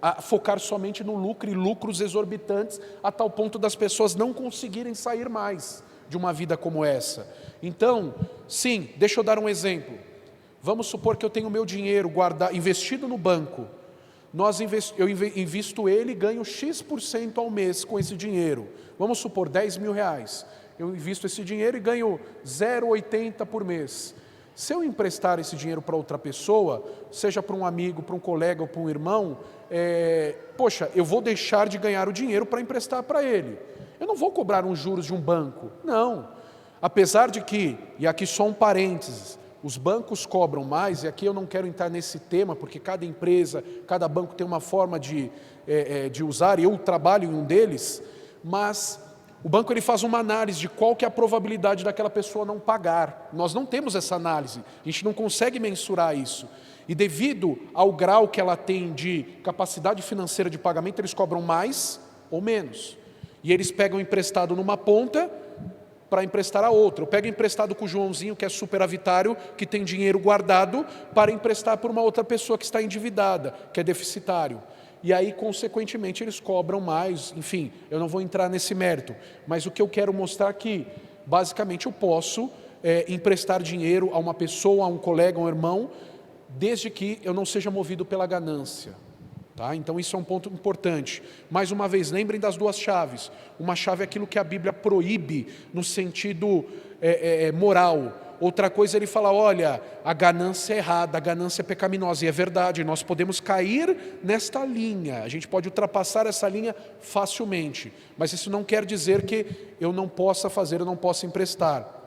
a focar somente no lucro e lucros exorbitantes, a tal ponto das pessoas não conseguirem sair mais de uma vida como essa. Então, sim, deixa eu dar um exemplo. Vamos supor que eu tenho meu dinheiro investido no banco. Eu invisto ele e ganho X% ao mês com esse dinheiro. Vamos supor, R$10.000. Eu invisto esse dinheiro e ganho 0,80 por mês. Se eu emprestar esse dinheiro para outra pessoa, seja para um amigo, para um colega ou para um irmão, eu vou deixar de ganhar o dinheiro para emprestar para ele. Eu não vou cobrar uns juros de um banco, não. Apesar de que, e aqui só um parênteses, os bancos cobram mais, e aqui eu não quero entrar nesse tema, porque cada empresa, cada banco tem uma forma de usar, e eu trabalho em um deles, mas o banco ele faz uma análise de qual que é a probabilidade daquela pessoa não pagar. Nós não temos essa análise, a gente não consegue mensurar isso. E devido ao grau que ela tem de capacidade financeira de pagamento, eles cobram mais ou menos. E eles pegam emprestado numa ponta para emprestar a outra. Eu pego emprestado com o Joãozinho, que é superavitário, que tem dinheiro guardado, para emprestar por uma outra pessoa que está endividada, que é deficitário. E aí, consequentemente, eles cobram mais, enfim, eu não vou entrar nesse mérito. Mas o que eu quero mostrar aqui, basicamente eu posso emprestar dinheiro a uma pessoa, a um colega, a um irmão, desde que eu não seja movido pela ganância. Tá? Então isso é um ponto importante. Mais uma vez, lembrem das duas chaves. Uma chave é aquilo que a Bíblia proíbe no sentido moral. outra coisa é ele falar, olha, a ganância é errada, a ganância é pecaminosa, e é verdade, nós podemos cair nesta linha, a gente pode ultrapassar essa linha facilmente, mas isso não quer dizer que eu não possa fazer, eu não possa emprestar.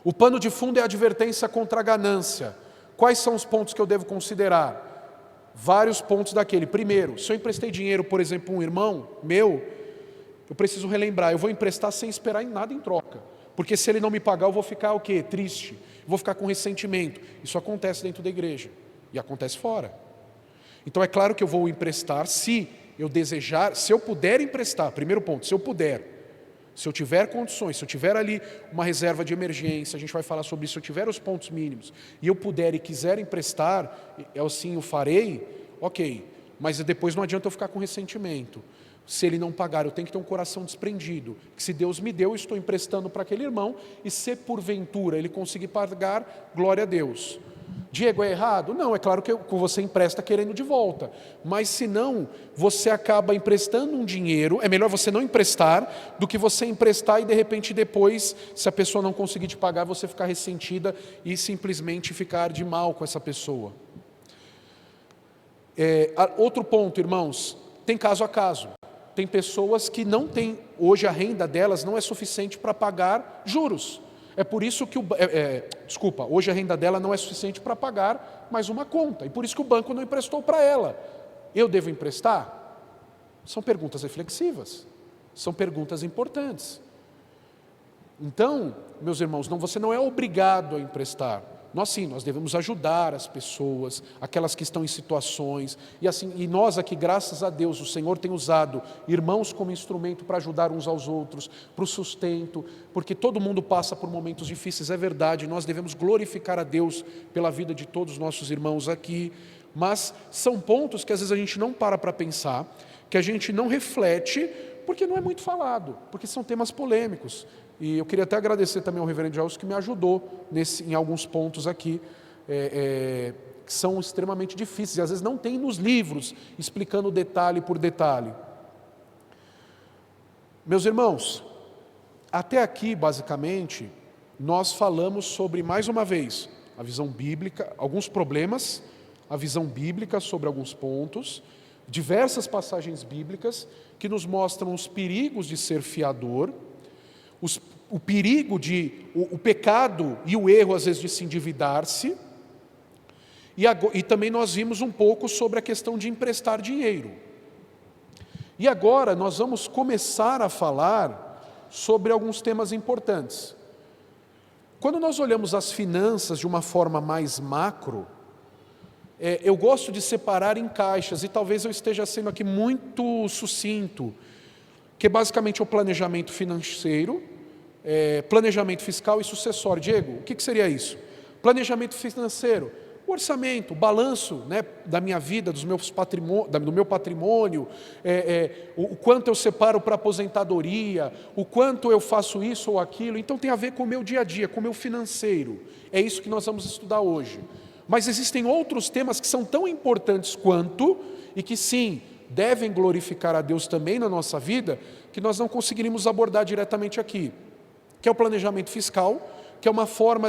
O pano de fundo é a advertência contra a ganância. Quais são os pontos que eu devo considerar? Vários pontos daquele. Primeiro, se eu emprestei dinheiro, por exemplo, a um irmão meu, eu preciso relembrar, eu vou emprestar sem esperar em nada em troca. Porque se ele não me pagar, eu vou ficar o quê? Triste. Vou ficar com ressentimento. Isso acontece dentro da igreja. E acontece fora. Então é claro que eu vou emprestar se eu desejar, se eu puder emprestar. Primeiro ponto, se eu puder. Se eu tiver condições, se eu tiver ali uma reserva de emergência, a gente vai falar sobre isso, se eu tiver os pontos mínimos, e eu puder e quiser emprestar, eu sim o farei, ok. Mas depois não adianta eu ficar com ressentimento. Se ele não pagar, eu tenho que ter um coração desprendido. Que se Deus me deu, eu estou emprestando para aquele irmão, e se porventura ele conseguir pagar, glória a Deus. Diego, é errado? Não, é claro que você empresta querendo de volta. Mas se não, você acaba emprestando um dinheiro, é melhor você não emprestar, do que você emprestar e de repente depois, se a pessoa não conseguir te pagar, você ficar ressentida e simplesmente ficar de mal com essa pessoa. Outro ponto, irmãos, tem caso a caso. Tem pessoas que não têm, hoje a renda delas não é suficiente para pagar juros. É por isso que hoje a renda dela não é suficiente para pagar mais uma conta. E por isso que o banco não emprestou para ela. Eu devo emprestar? São perguntas reflexivas. São perguntas importantes. Então, meus irmãos, você não é obrigado a emprestar. Nós devemos ajudar as pessoas, aquelas que estão em situações, e nós aqui, graças a Deus, o Senhor tem usado irmãos como instrumento para ajudar uns aos outros, para o sustento, porque todo mundo passa por momentos difíceis, é verdade, nós devemos glorificar a Deus pela vida de todos os nossos irmãos aqui, mas são pontos que às vezes a gente não para pensar, que a gente não reflete, porque não é muito falado, porque são temas polêmicos. E eu queria até agradecer também ao reverendo Gelson que me ajudou em alguns pontos aqui, que são extremamente difíceis, e às vezes não tem nos livros, explicando detalhe por detalhe. Meus irmãos, até aqui, basicamente, nós falamos sobre, mais uma vez, a visão bíblica, alguns problemas, a visão bíblica sobre alguns pontos, diversas passagens bíblicas que nos mostram os perigos de ser fiador, o perigo o pecado e o erro às vezes de se endividar-se, e também nós vimos um pouco sobre a questão de emprestar dinheiro. E agora nós vamos começar a falar sobre alguns temas importantes. Quando nós olhamos as finanças de uma forma mais macro, eu gosto de separar em caixas, e talvez eu esteja sendo aqui muito sucinto, que é basicamente o planejamento financeiro, planejamento fiscal e sucessório. Diego, o que seria isso? Planejamento financeiro, o orçamento, o balanço, né, da minha vida, do meu patrimônio, o quanto eu separo para aposentadoria, o quanto eu faço isso ou aquilo. Então tem a ver com o meu dia a dia, com o meu financeiro. É isso que nós vamos estudar hoje. Mas existem outros temas que são tão importantes quanto, e que sim, devem glorificar a Deus também na nossa vida, que nós não conseguiríamos abordar diretamente aqui, que é o planejamento fiscal, que é uma forma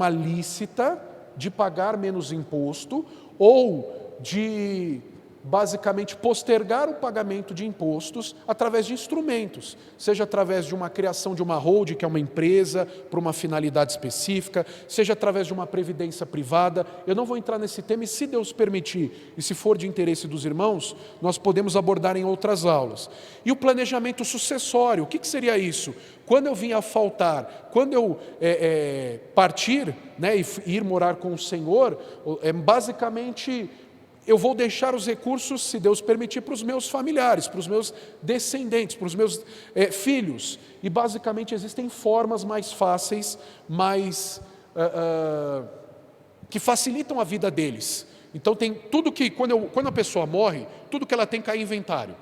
lícita de pagar menos imposto, ou de basicamente postergar o pagamento de impostos através de instrumentos, seja através de uma criação de uma holding, que é uma empresa, para uma finalidade específica, seja através de uma previdência privada. Eu não vou entrar nesse tema, e se Deus permitir, e se for de interesse dos irmãos, nós podemos abordar em outras aulas. E o planejamento sucessório, o que seria isso? Quando eu vim a faltar, quando eu partir, né, e ir morar com o Senhor, basicamente eu vou deixar os recursos, se Deus permitir, para os meus familiares, para os meus descendentes, para os meus filhos. E basicamente existem formas mais fáceis, que facilitam a vida deles. Então tem tudo que, quando a pessoa morre, tudo que ela tem cai em inventário.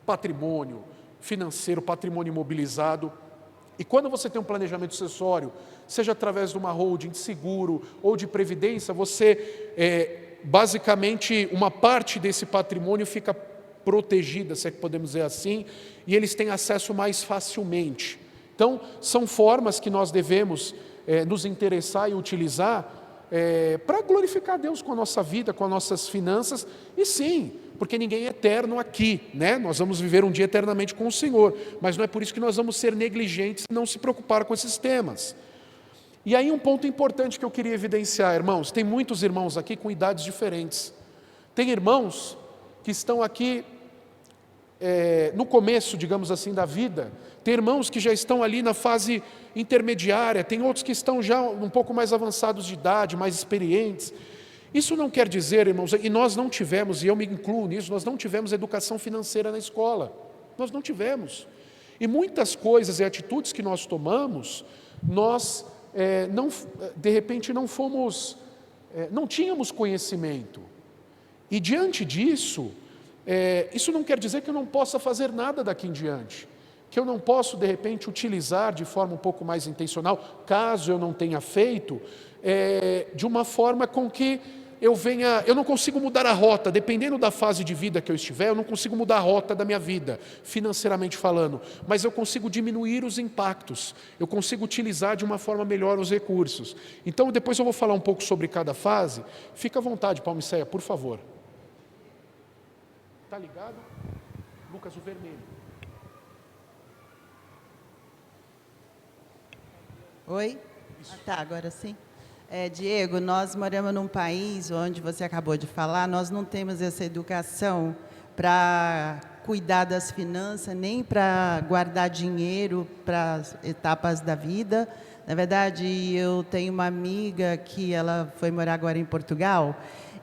Patrimônio financeiro, patrimônio imobilizado. E quando você tem um planejamento sucessório, seja através de uma holding, de seguro ou de previdência, você basicamente uma parte desse patrimônio fica protegida, se é que podemos dizer assim, e eles têm acesso mais facilmente. Então, são formas que nós devemos nos interessar e utilizar para glorificar a Deus com a nossa vida, com as nossas finanças, e sim, porque ninguém é eterno aqui, né? Nós vamos viver um dia eternamente com o Senhor, mas não é por isso que nós vamos ser negligentes e não se preocupar com esses temas. E aí um ponto importante que eu queria evidenciar, irmãos, tem muitos irmãos aqui com idades diferentes. Tem irmãos que estão aqui no começo, digamos assim, da vida. Tem irmãos que já estão ali na fase intermediária, tem outros que estão já um pouco mais avançados de idade, mais experientes. Isso não quer dizer, irmãos, e nós não tivemos, e eu me incluo nisso, nós não tivemos educação financeira na escola. Nós não tivemos. E muitas coisas e atitudes que nós tomamos, nós de repente não tínhamos conhecimento. E diante disso, isso não quer dizer que eu não possa fazer nada daqui em diante, que eu não posso de repente utilizar de forma um pouco mais intencional, caso eu não tenha feito, de uma forma com que eu não consigo mudar a rota, dependendo da fase de vida que eu estiver, eu não consigo mudar a rota da minha vida, financeiramente falando, mas eu consigo diminuir os impactos, eu consigo utilizar de uma forma melhor os recursos. Então depois eu vou falar um pouco sobre cada fase, fica à vontade, Palmiceia, por favor. Está ligado? Lucas, o vermelho. Oi? Tá, agora sim. Diego, nós moramos num país onde você acabou de falar, nós não temos essa educação para cuidar das finanças, nem para guardar dinheiro para as etapas da vida. Na verdade, eu tenho uma amiga que ela foi morar agora em Portugal,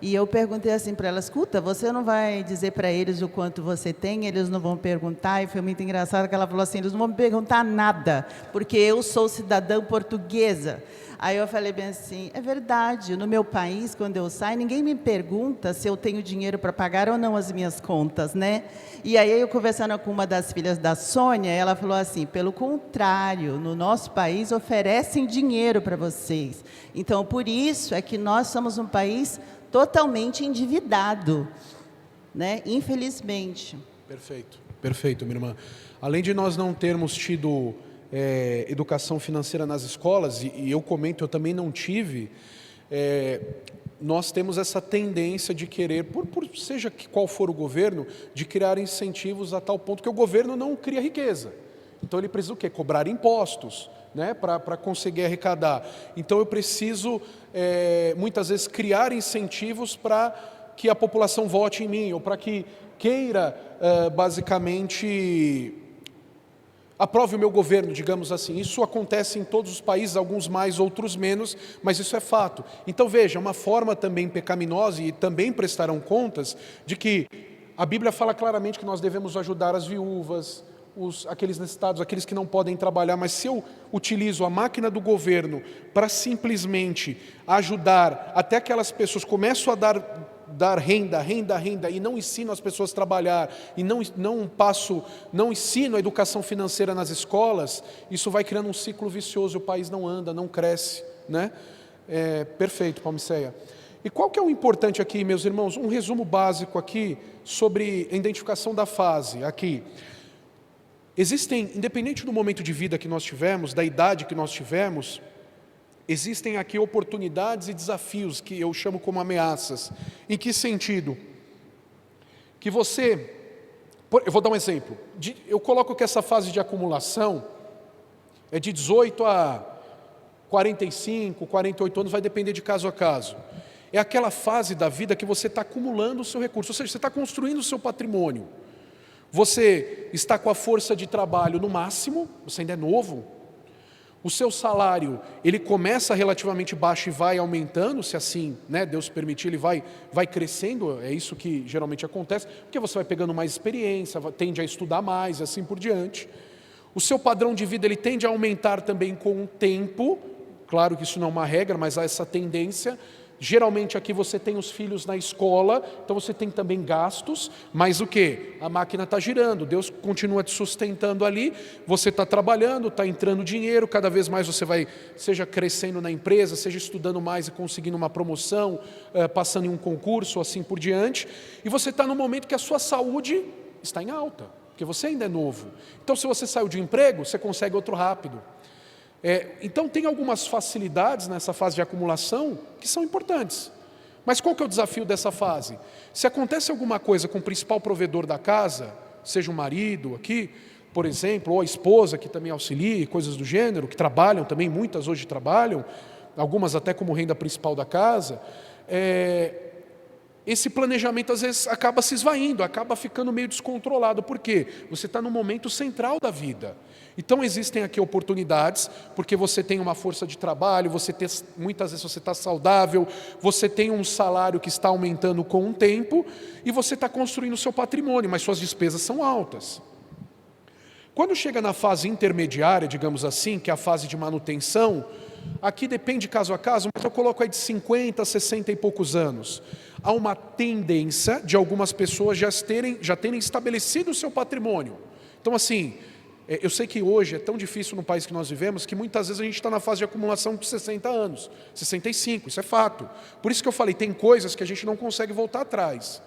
e eu perguntei assim para ela, escuta, você não vai dizer para eles o quanto você tem, eles não vão perguntar, e foi muito engraçado que ela falou assim, eles não vão me perguntar nada, porque eu sou cidadã portuguesa. Aí eu falei bem assim, é verdade, no meu país, quando eu saio, ninguém me pergunta se eu tenho dinheiro para pagar ou não as minhas contas, né? E aí eu conversando com uma das filhas da Sônia, ela falou assim, pelo contrário, no nosso país oferecem dinheiro para vocês. Então, por isso é que nós somos um país totalmente endividado, né? Infelizmente. Perfeito, minha irmã. Além de nós não termos tido educação financeira nas escolas, e eu comento, eu também não tive, nós temos essa tendência de querer, seja qual for o governo, de criar incentivos a tal ponto que o governo não cria riqueza. Então ele precisa o quê? Cobrar impostos, né, para conseguir arrecadar. Então eu preciso, muitas vezes, criar incentivos para que a população vote em mim, ou para que queira, basicamente, aprove o meu governo, digamos assim. Isso acontece em todos os países, alguns mais, outros menos, mas isso é fato. Então veja, uma forma também pecaminosa, e também prestarão contas, de que a Bíblia fala claramente que nós devemos ajudar as viúvas, aqueles necessitados, aqueles que não podem trabalhar, mas se eu utilizo a máquina do governo para simplesmente ajudar, até aquelas pessoas começam a dar renda, e não ensino as pessoas a trabalhar, e não ensino a educação financeira nas escolas, isso vai criando um ciclo vicioso, o país não anda, não cresce, né? Perfeito, Palmiceia. E qual que é o importante aqui, meus irmãos? Um resumo básico aqui sobre a identificação da fase, aqui. Existem, independente do momento de vida que nós tivemos, da idade que nós tivemos, existem aqui oportunidades e desafios que eu chamo como ameaças. Em que sentido? Que eu vou dar um exemplo. Eu coloco que essa fase de acumulação é de 18 a 45, 48 anos, vai depender de caso a caso. É aquela fase da vida que você está acumulando o seu recurso, ou seja, você está construindo o seu patrimônio. Você está com a força de trabalho no máximo, você ainda é novo. O seu salário, ele começa relativamente baixo e vai aumentando, se assim, né, Deus permitir, ele vai crescendo, é isso que geralmente acontece, porque você vai pegando mais experiência, tende a estudar mais e assim por diante. O seu padrão de vida, ele tende a aumentar também com o tempo, claro que isso não é uma regra, mas há essa tendência. Geralmente aqui você tem os filhos na escola, então você tem também gastos, mas o quê? A máquina está girando, Deus continua te sustentando ali, você está trabalhando, está entrando dinheiro, cada vez mais você vai, seja crescendo na empresa, seja estudando mais e conseguindo uma promoção, passando em um concurso, assim por diante, e você está no momento que a sua saúde está em alta. porque você ainda é novo. Então, se você saiu de emprego, você consegue outro rápido. Então, tem algumas facilidades nessa fase de acumulação que são importantes. Mas qual que é o desafio dessa fase? Se acontece alguma coisa com o principal provedor da casa, seja o marido aqui, por exemplo, ou a esposa que também auxilia, coisas do gênero, que trabalham também, muitas hoje trabalham, algumas até como renda principal da casa, esse planejamento às vezes acaba se esvaindo, acaba ficando meio descontrolado. Por quê? Você está no momento central da vida. Então existem aqui oportunidades, porque você tem uma força de trabalho, muitas vezes você está saudável, você tem um salário que está aumentando com o tempo, e você está construindo o seu patrimônio, mas suas despesas são altas. Quando chega na fase intermediária, digamos assim, que é a fase de manutenção, aqui depende caso a caso, mas eu coloco aí de 50 a 60 e poucos anos. Há uma tendência de algumas pessoas já terem estabelecido o seu patrimônio. Então, assim, eu sei que hoje é tão difícil no país que nós vivemos, que muitas vezes a gente está na fase de acumulação de 60 anos, 65, isso é fato. Por isso que eu falei, tem coisas que a gente não consegue voltar atrás.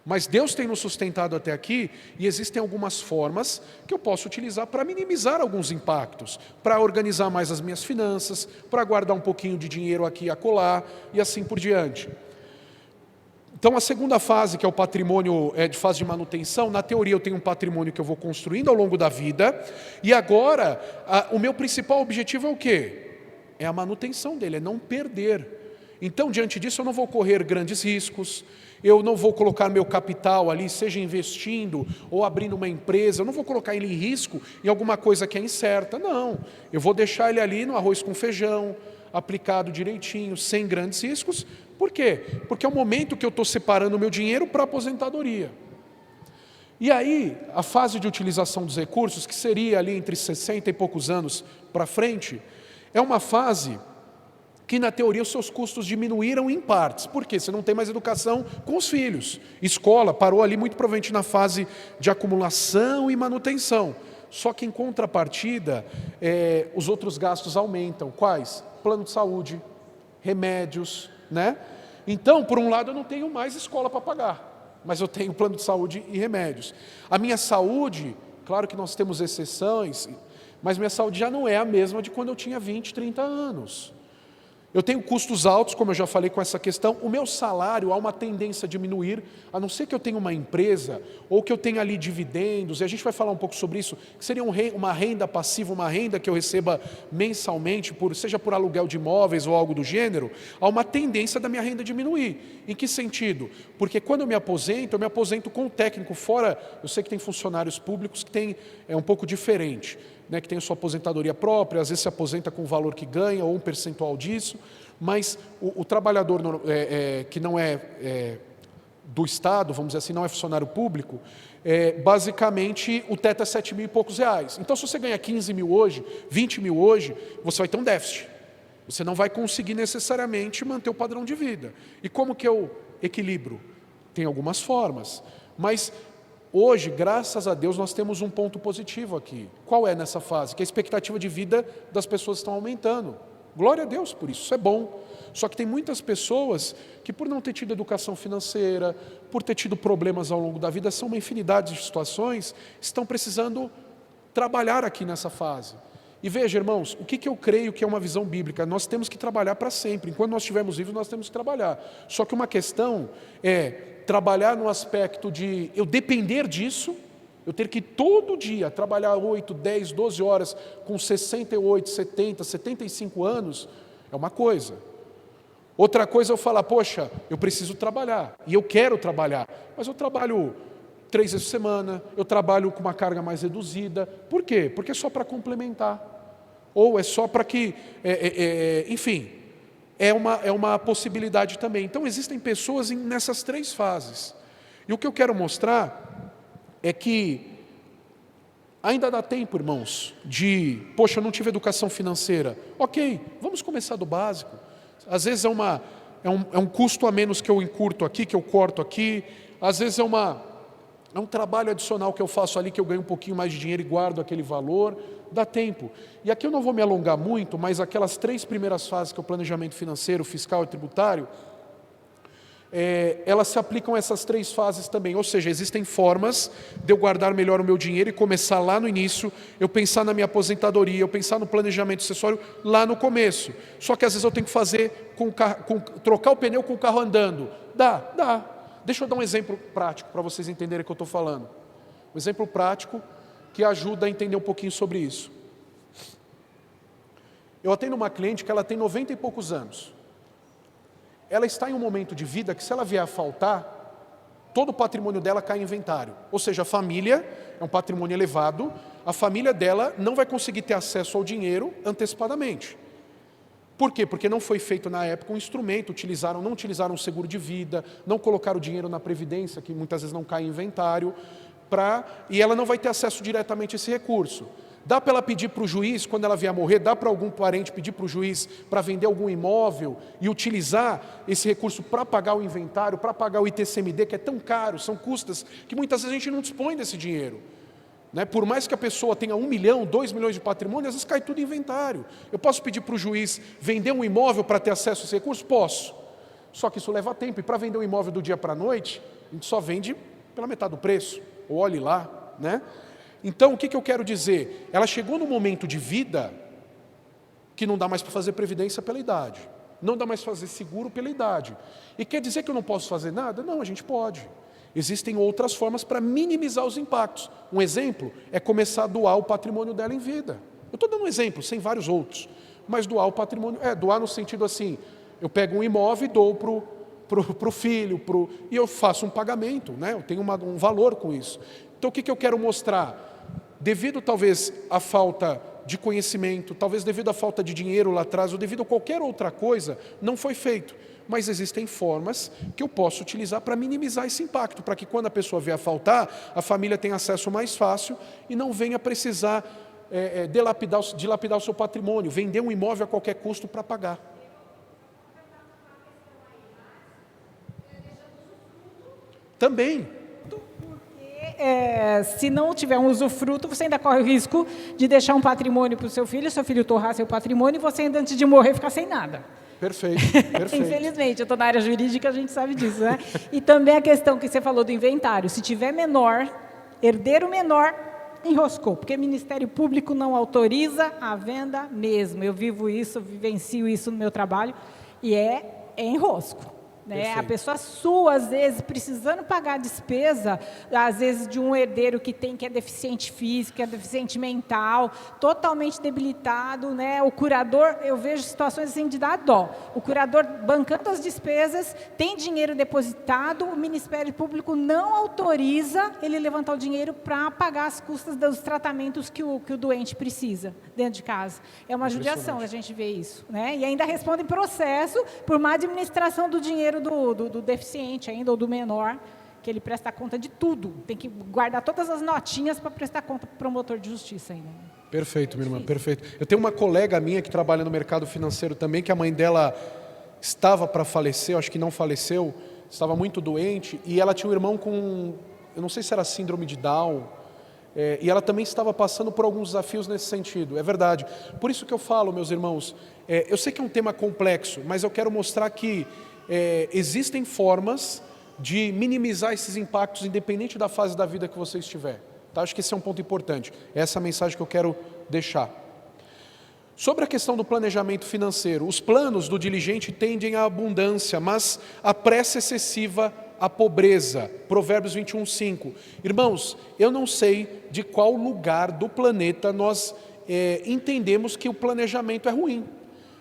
Mas Deus tem nos sustentado até aqui, e existem algumas formas que eu posso utilizar para minimizar alguns impactos, para organizar mais as minhas finanças, para guardar um pouquinho de dinheiro aqui e acolá, e assim por diante. Então, a segunda fase, que é o patrimônio de fase de manutenção, na teoria eu tenho um patrimônio que eu vou construindo ao longo da vida, e agora o meu principal objetivo é o quê? É a manutenção dele, é não perder. Então, diante disso, eu não vou correr grandes riscos, eu não vou colocar meu capital ali, seja investindo ou abrindo uma empresa, eu não vou colocar ele em risco em alguma coisa que é incerta, não. Eu vou deixar ele ali no arroz com feijão, aplicado direitinho, sem grandes riscos. Por quê? Porque é o momento que eu estou separando o meu dinheiro para a aposentadoria. E aí, a fase de utilização dos recursos, que seria ali entre 60 e poucos anos para frente, é uma fase que na teoria os seus custos diminuíram em partes. Por quê? Você não tem mais educação com os filhos. Escola parou ali muito provavelmente na fase de acumulação e manutenção. Só que em contrapartida, os outros gastos aumentam. Quais? Plano de saúde, remédios, né? Então, por um lado, eu não tenho mais escola para pagar, mas eu tenho plano de saúde e remédios. A minha saúde, claro que nós temos exceções, mas minha saúde já não é a mesma de quando eu tinha 20, 30 anos. Eu tenho custos altos, como eu já falei com essa questão. O meu salário há uma tendência a diminuir, a não ser que eu tenha uma empresa, ou que eu tenha ali dividendos, e a gente vai falar um pouco sobre isso, que seria uma renda passiva, uma renda que eu receba mensalmente, seja por aluguel de imóveis ou algo do gênero, há uma tendência da minha renda diminuir. Em que sentido? Porque quando eu me aposento com o técnico fora. Eu sei que tem funcionários públicos que é um pouco diferente, né, que tem a sua aposentadoria própria, às vezes se aposenta com o valor que ganha ou um percentual disso, mas o trabalhador que não é do Estado, vamos dizer assim, não é funcionário público, basicamente o teto é 7 mil e poucos reais. Então, se você ganha 15 mil hoje, 20 mil hoje, você vai ter um déficit. Você não vai conseguir necessariamente manter o padrão de vida. E como que eu equilibro? Tem algumas formas, mas hoje, graças a Deus, nós temos um ponto positivo aqui. Qual é nessa fase? Que a expectativa de vida das pessoas está aumentando. Glória a Deus por isso, isso é bom. Só que tem muitas pessoas que, por não ter tido educação financeira, por ter tido problemas ao longo da vida, são uma infinidade de situações, estão precisando trabalhar aqui nessa fase. E veja, irmãos, o que eu creio que é uma visão bíblica? Nós temos que trabalhar para sempre. Enquanto nós estivermos vivos, nós temos que trabalhar. Só que uma questão é trabalhar no aspecto de eu depender disso, eu ter que todo dia trabalhar 8, 10, 12 horas com 68, 70, 75 anos, é uma coisa. Outra coisa é eu falar, poxa, eu preciso trabalhar, e eu quero trabalhar, mas eu trabalho 3 vezes por semana, eu trabalho com uma carga mais reduzida. Por quê? Porque é só para complementar. Ou é só para que, enfim, é uma possibilidade também. Então, existem pessoas nessas 3 fases. E o que eu quero mostrar é que ainda dá tempo, irmãos, poxa, eu não tive educação financeira. Ok, vamos começar do básico. Às vezes é um custo a menos que eu encurto aqui, que eu corto aqui. Às vezes é um trabalho adicional que eu faço ali, que eu ganho um pouquinho mais de dinheiro e guardo aquele valor. Dá tempo. E aqui eu não vou me alongar muito, mas aquelas 3 primeiras fases, que é o planejamento financeiro, fiscal e tributário, elas se aplicam a essas 3 fases também. Ou seja, existem formas de eu guardar melhor o meu dinheiro e começar lá no início, eu pensar na minha aposentadoria, eu pensar no planejamento acessório lá no começo. Só que às vezes eu tenho que fazer trocar o pneu com o carro andando. Dá. Deixa eu dar um exemplo prático para vocês entenderem o que eu estou falando. Um exemplo prático que ajuda a entender um pouquinho sobre isso. Eu atendo uma cliente que ela tem 90 e poucos anos. Ela está em um momento de vida que, se ela vier a faltar, todo o patrimônio dela cai em inventário. Ou seja, a família é um patrimônio elevado, a família dela não vai conseguir ter acesso ao dinheiro antecipadamente. Por quê? Porque não foi feito na época um instrumento, não utilizaram um seguro de vida, não colocaram o dinheiro na previdência, que muitas vezes não cai em inventário, e ela não vai ter acesso diretamente a esse recurso. Dá para ela pedir para o juiz, quando ela vier a morrer, dá para algum parente pedir para o juiz para vender algum imóvel e utilizar esse recurso para pagar o inventário, para pagar o ITCMD, que é tão caro, são custas que muitas vezes a gente não dispõe desse dinheiro. Por mais que a pessoa tenha 1 milhão, 2 milhões de patrimônio, às vezes cai tudo em inventário. Eu posso pedir para o juiz vender um imóvel para ter acesso a esse recurso? Posso. Só que isso leva tempo, e para vender um imóvel do dia para a noite, a gente só vende pela metade do preço, ou olhe lá, Então, o que eu quero dizer? Ela chegou num momento de vida que não dá mais para fazer previdência pela idade, não dá mais para fazer seguro pela idade. E quer dizer que eu não posso fazer nada? Não, a gente pode. Existem outras formas para minimizar os impactos. Um exemplo é começar a doar o patrimônio dela em vida. Eu estou dando um exemplo, sem vários outros. Mas doar o patrimônio, doar no sentido assim, eu pego um imóvel e dou para o filho, e eu faço um pagamento, eu tenho um valor com isso. Então, o que eu quero mostrar? Devido talvez à falta de conhecimento, talvez devido à falta de dinheiro lá atrás, ou devido a qualquer outra coisa, não foi feito. Mas existem formas que eu posso utilizar para minimizar esse impacto, para que quando a pessoa vier a faltar, a família tenha acesso mais fácil e não venha precisar dilapidar o seu patrimônio, vender um imóvel a qualquer custo para pagar. Também. Se não tiver um usufruto, você ainda corre o risco de deixar um patrimônio para o seu filho torrar seu patrimônio e você ainda, antes de morrer, ficar sem nada. Perfeito. Infelizmente, eu estou na área jurídica, a gente sabe disso, E também a questão que você falou do inventário, se tiver menor, herdeiro menor, enroscou, porque o Ministério Público não autoriza a venda mesmo. Eu vivo isso, vivencio isso no meu trabalho, e é enrosco. A pessoa sua, às vezes, precisando pagar a despesa, às vezes de um herdeiro que é deficiente físico, que é deficiente mental, totalmente debilitado, O curador, eu vejo situações assim de dar dó. O curador bancando as despesas, tem dinheiro depositado, o Ministério Público não autoriza ele levantar o dinheiro para pagar as custas dos tratamentos que o doente precisa dentro de casa. É uma judiação a gente ver isso, E ainda responde em processo por má administração do dinheiro do deficiente ainda, ou do menor, que ele presta conta de tudo. Tem que guardar todas as notinhas para prestar conta para o promotor de justiça ainda. Perfeito, minha irmã, perfeito. Eu tenho uma colega minha que trabalha no mercado financeiro também, que a mãe dela estava para falecer, acho que não faleceu, estava muito doente, e ela tinha um irmão com, eu não sei se era síndrome de Down, e ela também estava passando por alguns desafios nesse sentido, é verdade. Por isso que eu falo, meus irmãos, eu sei que é um tema complexo, mas eu quero mostrar que existem formas de minimizar esses impactos, independente da fase da vida que você estiver. Acho que esse é um ponto importante. Essa é a mensagem que eu quero deixar. Sobre a questão do planejamento financeiro, os planos do diligente tendem à abundância, mas a pressa excessiva à pobreza. Provérbios 21:5. Irmãos, eu não sei de qual lugar do planeta nós entendemos que o planejamento é ruim.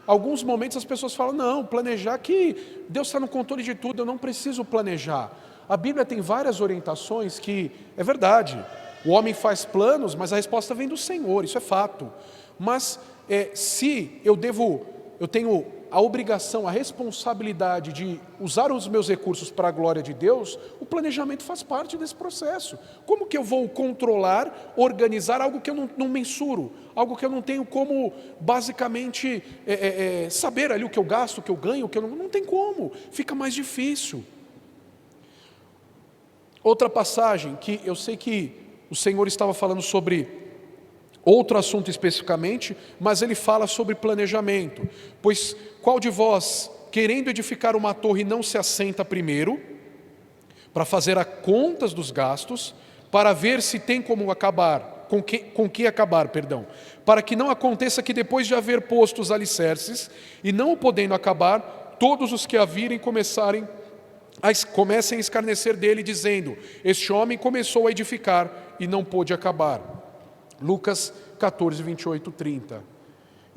Alguns momentos as pessoas falam, não, planejar que Deus está no controle de tudo, eu não preciso planejar. A Bíblia tem várias orientações que, é verdade, o homem faz planos, mas a resposta vem do Senhor, isso é fato. Mas se eu tenho a obrigação, a responsabilidade de usar os meus recursos para a glória de Deus, o planejamento faz parte desse processo. Como que eu vou controlar, organizar algo que eu não mensuro, algo que eu não tenho como, basicamente, saber ali o que eu gasto, o que eu ganho, o que eu não tem como, fica mais difícil. Outra passagem que eu sei que o Senhor estava falando sobre outro assunto especificamente, mas ele fala sobre planejamento. Pois qual de vós, querendo edificar uma torre, não se assenta primeiro, para fazer as contas dos gastos, para ver se tem como acabar, com que acabar, para que não aconteça que depois de haver posto os alicerces, e não o podendo acabar, todos os que a virem comecem a escarnecer dele, dizendo: este homem começou a edificar e não pôde acabar. Lucas 14, 28, 30.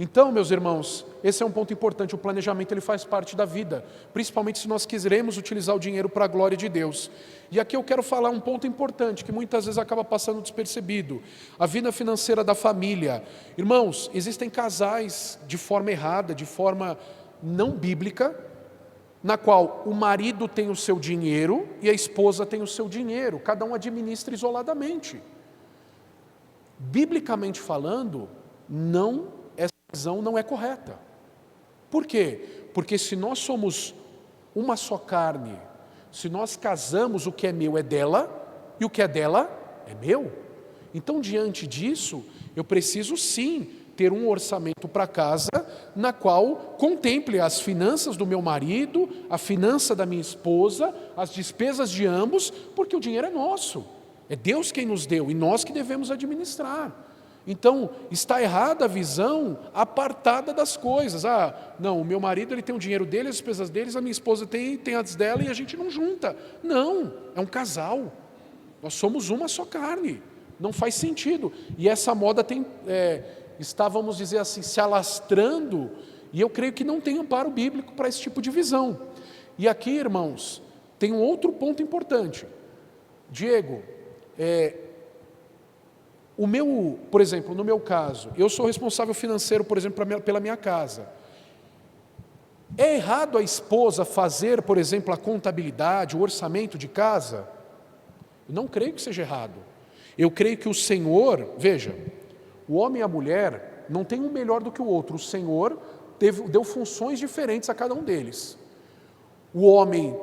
Então, meus irmãos, esse é um ponto importante. O planejamento ele faz parte da vida, principalmente se nós quisermos utilizar o dinheiro para a glória de Deus. E aqui eu quero falar um ponto importante, que muitas vezes acaba passando despercebido: a vida financeira da família. Irmãos, existem casais de forma errada, de forma não bíblica, na qual o marido tem o seu dinheiro e a esposa tem o seu dinheiro, cada um administra isoladamente. Biblicamente falando, essa visão não é correta. Por quê? Porque se nós somos uma só carne, se nós casamos, o que é meu é dela e o que é dela é meu. Então, diante disso, eu preciso sim ter um orçamento para casa, na qual contemple as finanças do meu marido, a finança da minha esposa, as despesas de ambos, porque o dinheiro é nosso, é Deus quem nos deu e nós que devemos administrar. Então, está errada a visão apartada das coisas. Não, o meu marido ele tem o dinheiro dele, as despesas deles, a minha esposa tem as dela e a gente não junta. Não, é um casal, nós somos uma só carne, não faz sentido. E essa moda está, vamos dizer assim, se alastrando, e eu creio que não tem amparo bíblico para esse tipo de visão. E aqui, irmãos, tem um outro ponto importante. Diego, por exemplo, no meu caso, eu sou responsável financeiro, por exemplo, pela minha casa. É errado a esposa fazer, por exemplo, a contabilidade, o orçamento de casa? Eu não creio que seja errado. Eu creio que o Senhor, veja, o homem e a mulher não tem um melhor do que o outro. O Senhor deu funções diferentes a cada um deles. O homem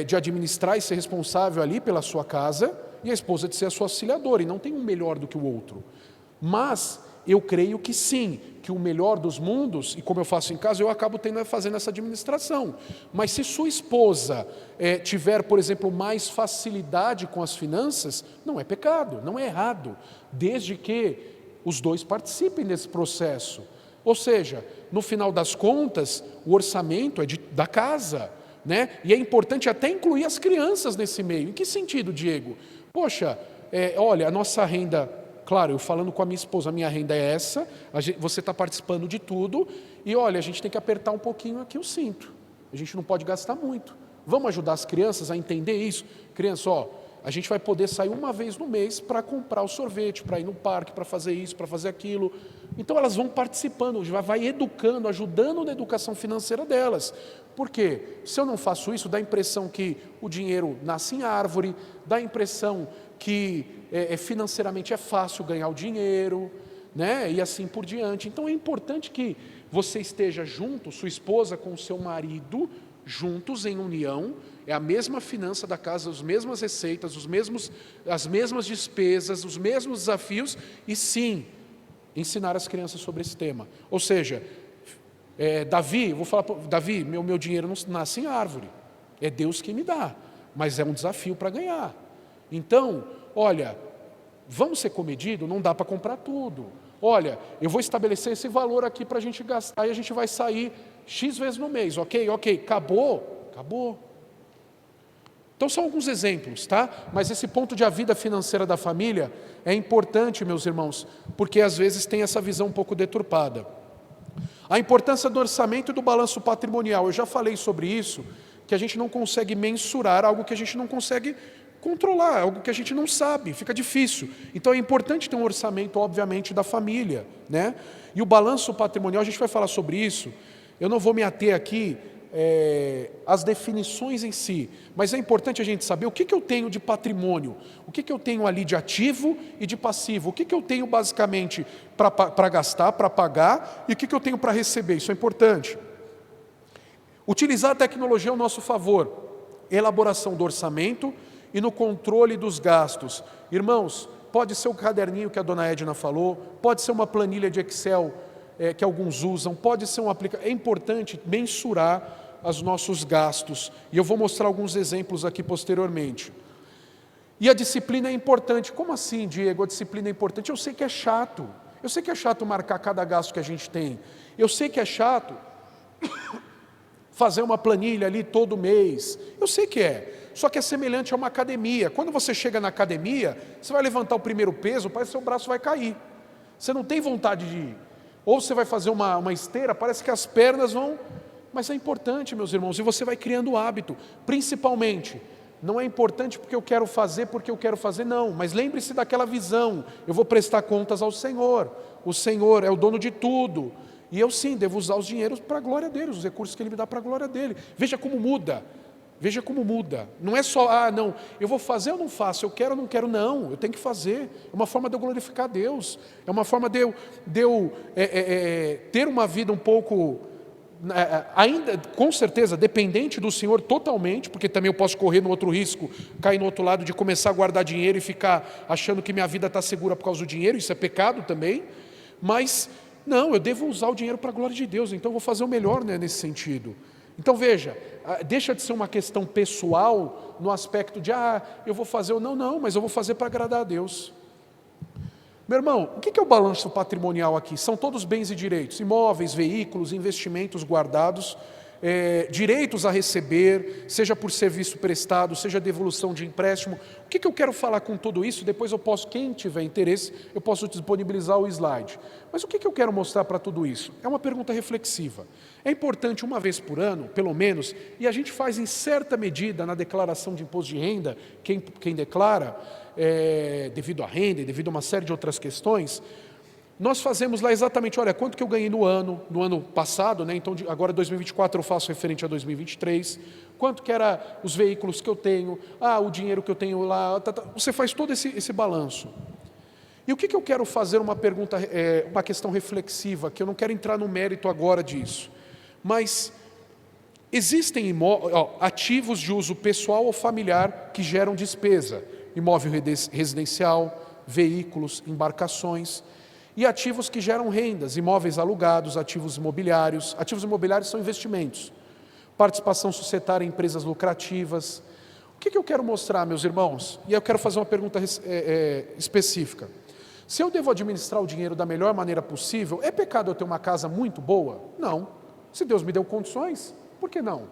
de administrar e ser responsável ali pela sua casa, e a esposa de ser a sua auxiliadora, e não tem um melhor do que o outro. Mas eu creio que sim, que o melhor dos mundos, e como eu faço em casa, eu acabo fazendo essa administração. Mas se sua esposa tiver, por exemplo, mais facilidade com as finanças, não é pecado, não é errado, desde que os dois participem desse processo. Ou seja, no final das contas, o orçamento é da casa, né? E é importante até incluir as crianças nesse meio. Em que sentido, Diego? Poxa, olha, a nossa renda, claro, eu falando com a minha esposa, a minha renda é essa, você está participando de tudo, e olha, a gente tem que apertar um pouquinho aqui o cinto, a gente não pode gastar muito. Vamos ajudar as crianças a entender isso? Criança, a gente vai poder sair uma vez no mês para comprar o sorvete, para ir no parque, para fazer isso, para fazer aquilo. Então elas vão participando, vai educando, ajudando na educação financeira delas. Por quê? Se eu não faço isso, dá a impressão que o dinheiro nasce em árvore, dá a impressão que financeiramente é fácil ganhar o dinheiro, né? E assim por diante. Então é importante que você esteja junto, sua esposa com o seu marido, juntos em união, é a mesma finança da casa, as mesmas receitas, as mesmas despesas, os mesmos desafios, e sim, ensinar as crianças sobre esse tema. Ou seja, Davi, eu vou falar, Davi, meu dinheiro não nasce em árvore, é Deus que me dá, mas é um desafio para ganhar. Então, olha, vamos ser comedido, não dá para comprar tudo. Olha, eu vou estabelecer esse valor aqui para a gente gastar e a gente vai sair X vezes no mês, ok? Acabou. Então são alguns exemplos, tá? Mas esse ponto de a vida financeira da família é importante, meus irmãos, porque às vezes tem essa visão um pouco deturpada. A importância do orçamento e do balanço patrimonial, eu já falei sobre isso, que a gente não consegue mensurar algo que a gente não consegue controlar, algo que a gente não sabe, fica difícil. Então é importante ter um orçamento, obviamente, da família, né? E o balanço patrimonial, a gente vai falar sobre isso, eu não vou me ater aqui as definições em si, mas é importante a gente saber o que eu tenho de patrimônio, o que eu tenho ali de ativo e de passivo, o que eu tenho basicamente para gastar, para pagar, e o que eu tenho para receber, isso é importante. Utilizar a tecnologia ao nosso favor, elaboração do orçamento e no controle dos gastos. Irmãos, pode ser o caderninho que a dona Edna falou, pode ser uma planilha de Excel que alguns usam, pode ser um aplicativo. É importante mensurar os nossos gastos. E eu vou mostrar alguns exemplos aqui posteriormente. E a disciplina é importante. Como assim, Diego? A disciplina é importante? Eu sei que é chato. Eu sei que é chato marcar cada gasto que a gente tem. Eu sei que é chato fazer uma planilha ali todo mês. Eu sei que é. Só que é semelhante a uma academia. Quando você chega na academia, você vai levantar o primeiro peso, parece que seu braço vai cair. Você não tem vontade de ir. Ou você vai fazer uma esteira, parece que as pernas vão... Mas é importante, meus irmãos, e você vai criando o hábito. Principalmente, não é importante porque eu quero fazer, não. Mas lembre-se daquela visão. Eu vou prestar contas ao Senhor. O Senhor é o dono de tudo. E eu sim, devo usar os dinheiros para a glória dele, os recursos que ele me dá para a glória dele. Veja como muda. Veja como muda. Não é só, não, eu vou fazer ou não faço, eu quero ou não quero, não, eu tenho que fazer. É uma forma de eu glorificar a Deus. É uma forma de eu ter uma vida um pouco, ainda, com certeza, dependente do Senhor totalmente, porque também eu posso correr no outro risco, cair no outro lado de começar a guardar dinheiro e ficar achando que minha vida está segura por causa do dinheiro, isso é pecado também, mas, não, eu devo usar o dinheiro para a glória de Deus, então eu vou fazer o melhor, né, nesse sentido. Então veja, deixa de ser uma questão pessoal no aspecto de, eu vou fazer ou não, mas eu vou fazer para agradar a Deus. Meu irmão, o que é o balanço patrimonial aqui? São todos bens e direitos, imóveis, veículos, investimentos guardados, direitos a receber, seja por serviço prestado, seja devolução de empréstimo. O que eu quero falar com tudo isso? Depois eu posso, quem tiver interesse, eu posso disponibilizar o slide. Mas o que eu quero mostrar para tudo isso? É uma pergunta reflexiva. É importante uma vez por ano, pelo menos, e a gente faz em certa medida na declaração de imposto de renda, quem declara, devido à renda e devido a uma série de outras questões, nós fazemos lá exatamente, olha, quanto que eu ganhei no ano passado, né? Então agora 2024 eu faço referente a 2023, quanto que era os veículos que eu tenho, o dinheiro que eu tenho lá, você faz todo esse balanço. E o que eu quero fazer uma pergunta, uma questão reflexiva, que eu não quero entrar no mérito agora disso, mas existem ativos de uso pessoal ou familiar que geram despesa, imóvel residencial, veículos, embarcações, e ativos que geram rendas, imóveis alugados, ativos imobiliários. Ativos imobiliários são investimentos, participação societária em empresas lucrativas. O que eu quero mostrar, meus irmãos? E eu quero fazer uma pergunta específica. Se eu devo administrar o dinheiro da melhor maneira possível, é pecado eu ter uma casa muito boa? Não. Se Deus me deu condições, por que não?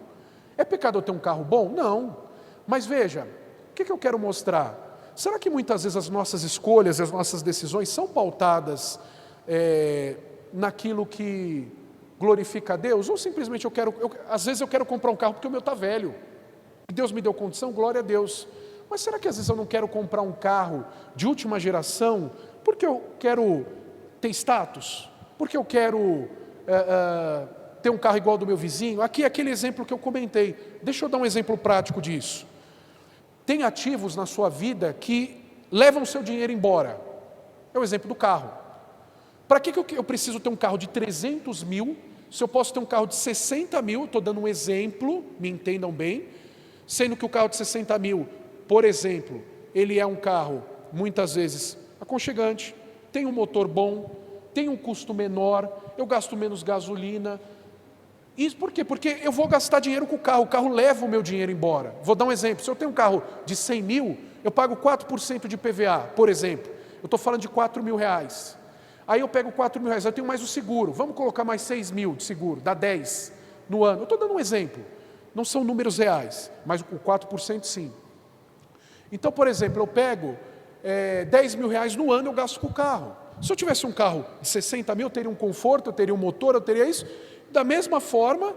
É pecado eu ter um carro bom? Não. Mas veja, o que eu quero mostrar? Será que muitas vezes as nossas escolhas, as nossas decisões são pautadas naquilo que glorifica a Deus? Ou simplesmente às vezes eu quero comprar um carro porque o meu está velho. Deus me deu condição, glória a Deus. Mas será que às vezes eu não quero comprar um carro de última geração porque eu quero ter status? Porque eu quero ter um carro igual ao do meu vizinho? Aqui é aquele exemplo que eu comentei. Deixa eu dar um exemplo prático disso. Tem ativos na sua vida que levam o seu dinheiro embora. É o exemplo do carro. Para que eu preciso ter um carro de 300 mil, se eu posso ter um carro de 60 mil, estou dando um exemplo, me entendam bem, sendo que o carro de 60 mil, por exemplo, ele é um carro, muitas vezes, aconchegante, tem um motor bom, tem um custo menor, eu gasto menos gasolina. Isso por quê? Porque eu vou gastar dinheiro com o carro leva o meu dinheiro embora. Vou dar um exemplo, se eu tenho um carro de 100 mil, eu pago 4% de PVA, por exemplo. Eu estou falando de 4 mil reais. Aí eu pego 4 mil reais, eu tenho mais o seguro, vamos colocar mais 6 mil de seguro, dá 10 no ano. Eu estou dando um exemplo, não são números reais, mas o 4% sim. Então, por exemplo, eu pego 10 mil reais no ano, eu gasto com o carro. Se eu tivesse um carro de 60 mil, eu teria um conforto, eu teria um motor, eu teria isso. Da mesma forma,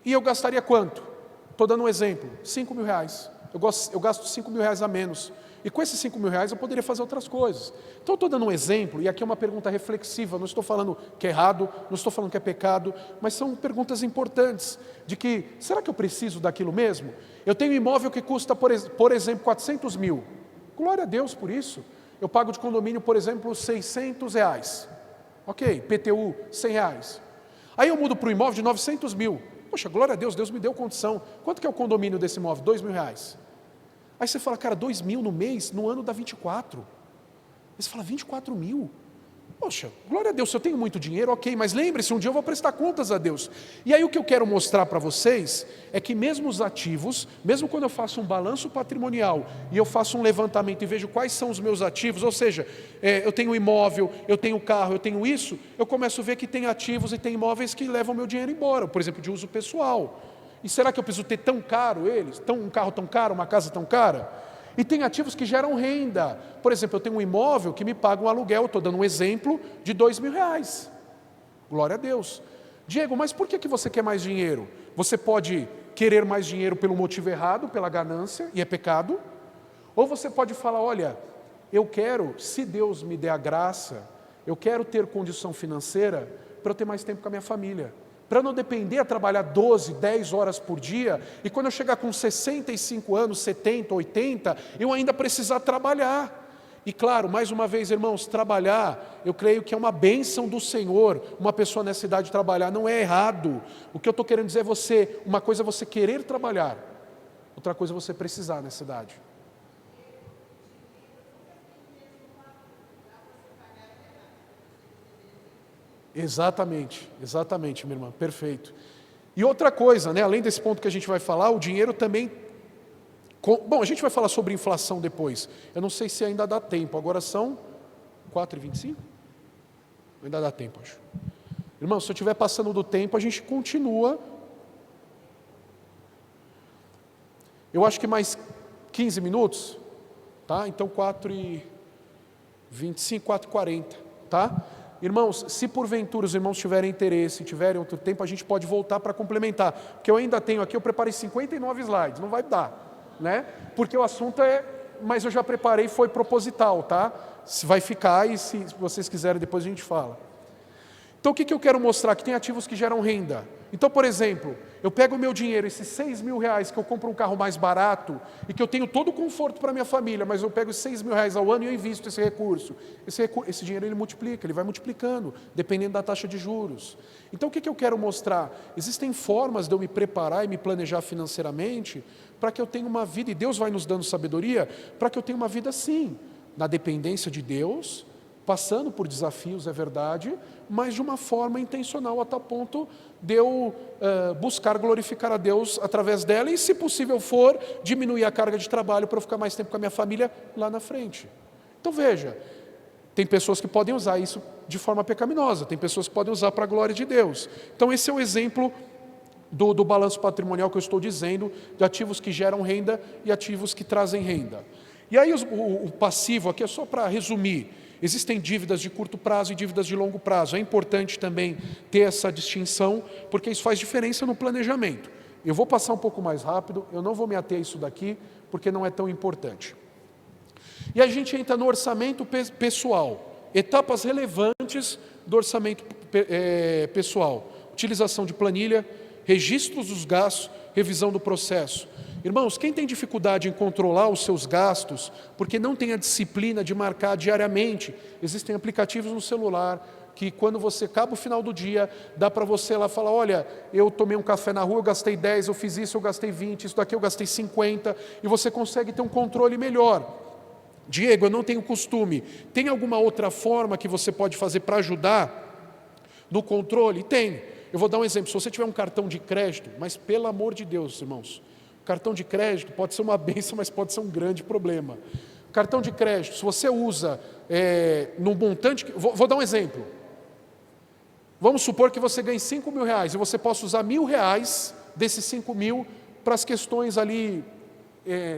e eu gastaria quanto? Estou dando um exemplo, 5 mil reais. Eu gasto 5 mil reais a menos. E com esses 5 mil reais eu poderia fazer outras coisas. Então eu estou dando um exemplo, e aqui é uma pergunta reflexiva, não estou falando que é errado, não estou falando que é pecado, mas são perguntas importantes, de que, será que eu preciso daquilo mesmo? Eu tenho um imóvel que custa, por exemplo, 400 mil. Glória a Deus por isso. Eu pago de condomínio, por exemplo, 600 reais. Ok, PTU, 100 reais. Aí eu mudo para o imóvel de 900 mil. Poxa, glória a Deus, Deus me deu condição. Quanto que é o condomínio desse imóvel? 2 mil reais. Aí você fala, cara, 2 mil no mês, no ano dá 24. Aí você fala, 24 mil? Poxa, glória a Deus, se eu tenho muito dinheiro, ok, mas lembre-se, um dia eu vou prestar contas a Deus. E aí o que eu quero mostrar para vocês é que mesmo os ativos, mesmo quando eu faço um balanço patrimonial e eu faço um levantamento e vejo quais são os meus ativos, ou seja, eu tenho imóvel, eu tenho carro, eu tenho isso, eu começo a ver que tem ativos e tem imóveis que levam meu dinheiro embora, por exemplo, de uso pessoal. E será que eu preciso ter tão caro eles? Um carro tão caro, uma casa tão cara? E tem ativos que geram renda. Por exemplo, eu tenho um imóvel que me paga um aluguel, estou dando um exemplo, de R$2.000. Glória a Deus. Diego, mas por que você quer mais dinheiro? Você pode querer mais dinheiro pelo motivo errado, pela ganância, e é pecado. Ou você pode falar, olha, eu quero, se Deus me der a graça, eu quero ter condição financeira para eu ter mais tempo com a minha família. Para não depender a trabalhar 12, 10 horas por dia, e quando eu chegar com 65 anos, 70, 80, eu ainda precisar trabalhar. E claro, mais uma vez, irmãos, trabalhar, eu creio que é uma bênção do Senhor, uma pessoa nessa idade trabalhar, não é errado. O que eu estou querendo dizer é uma coisa é você querer trabalhar, outra coisa é você precisar nessa idade. Exatamente, minha irmã, perfeito. E outra coisa, né, além desse ponto que a gente vai falar, o dinheiro também... Bom, a gente vai falar sobre inflação depois. Eu não sei se ainda dá tempo, agora são 4h25? Ainda dá tempo, acho. Irmão, se eu estiver passando do tempo, a gente continua. Eu acho que mais 15 minutos, tá? Então 4h25, 4h40, tá? Irmãos, se porventura os irmãos tiverem interesse, tiverem outro tempo, a gente pode voltar para complementar. Porque eu ainda tenho aqui, eu preparei 59 slides, não vai dar, né? Porque o assunto mas eu já preparei, foi proposital, tá? Se vai ficar e se vocês quiserem, depois a gente fala. Então o que eu quero mostrar? Que tem ativos que geram renda. Então, por exemplo, eu pego o meu dinheiro, esses R$6.000 que eu compro um carro mais barato e que eu tenho todo o conforto para a minha família, mas eu pego esses R$6.000 ao ano e eu invisto esse recurso. Esse dinheiro ele multiplica, ele vai multiplicando, dependendo da taxa de juros. Então o que eu quero mostrar? Existem formas de eu me preparar e me planejar financeiramente para que eu tenha uma vida, e Deus vai nos dando sabedoria, para que eu tenha uma vida assim, na dependência de Deus, passando por desafios, é verdade, mas de uma forma intencional, a tal ponto de eu buscar glorificar a Deus através dela e, se possível for, diminuir a carga de trabalho para eu ficar mais tempo com a minha família lá na frente. Então veja, tem pessoas que podem usar isso de forma pecaminosa, tem pessoas que podem usar para a glória de Deus. Então esse é o exemplo do balanço patrimonial que eu estou dizendo, de ativos que geram renda e ativos que trazem renda. E aí o passivo aqui é só para resumir. Existem dívidas de curto prazo e dívidas de longo prazo. É importante também ter essa distinção, porque isso faz diferença no planejamento. Eu vou passar um pouco mais rápido, eu não vou me ater a isso daqui, porque não é tão importante. E a gente entra no orçamento pessoal. Etapas relevantes do orçamento pessoal. Utilização de planilha, registros dos gastos, revisão do processo. Irmãos, quem tem dificuldade em controlar os seus gastos, porque não tem a disciplina de marcar diariamente, existem aplicativos no celular, que quando você acaba o final do dia, dá para você lá falar, olha, eu tomei um café na rua, eu gastei 10, eu fiz isso, eu gastei 20, isso daqui eu gastei 50, e você consegue ter um controle melhor. Diego, eu não tenho costume. Tem alguma outra forma que você pode fazer para ajudar no controle? Tem. Eu vou dar um exemplo, se você tiver um cartão de crédito, mas pelo amor de Deus, irmãos, cartão de crédito pode ser uma bênção, mas pode ser um grande problema. Cartão de crédito, se você usa num montante... Vou dar um exemplo. Vamos supor que você ganhe R$5.000 e você possa usar R$1.000 desses 5.000 para as questões ali,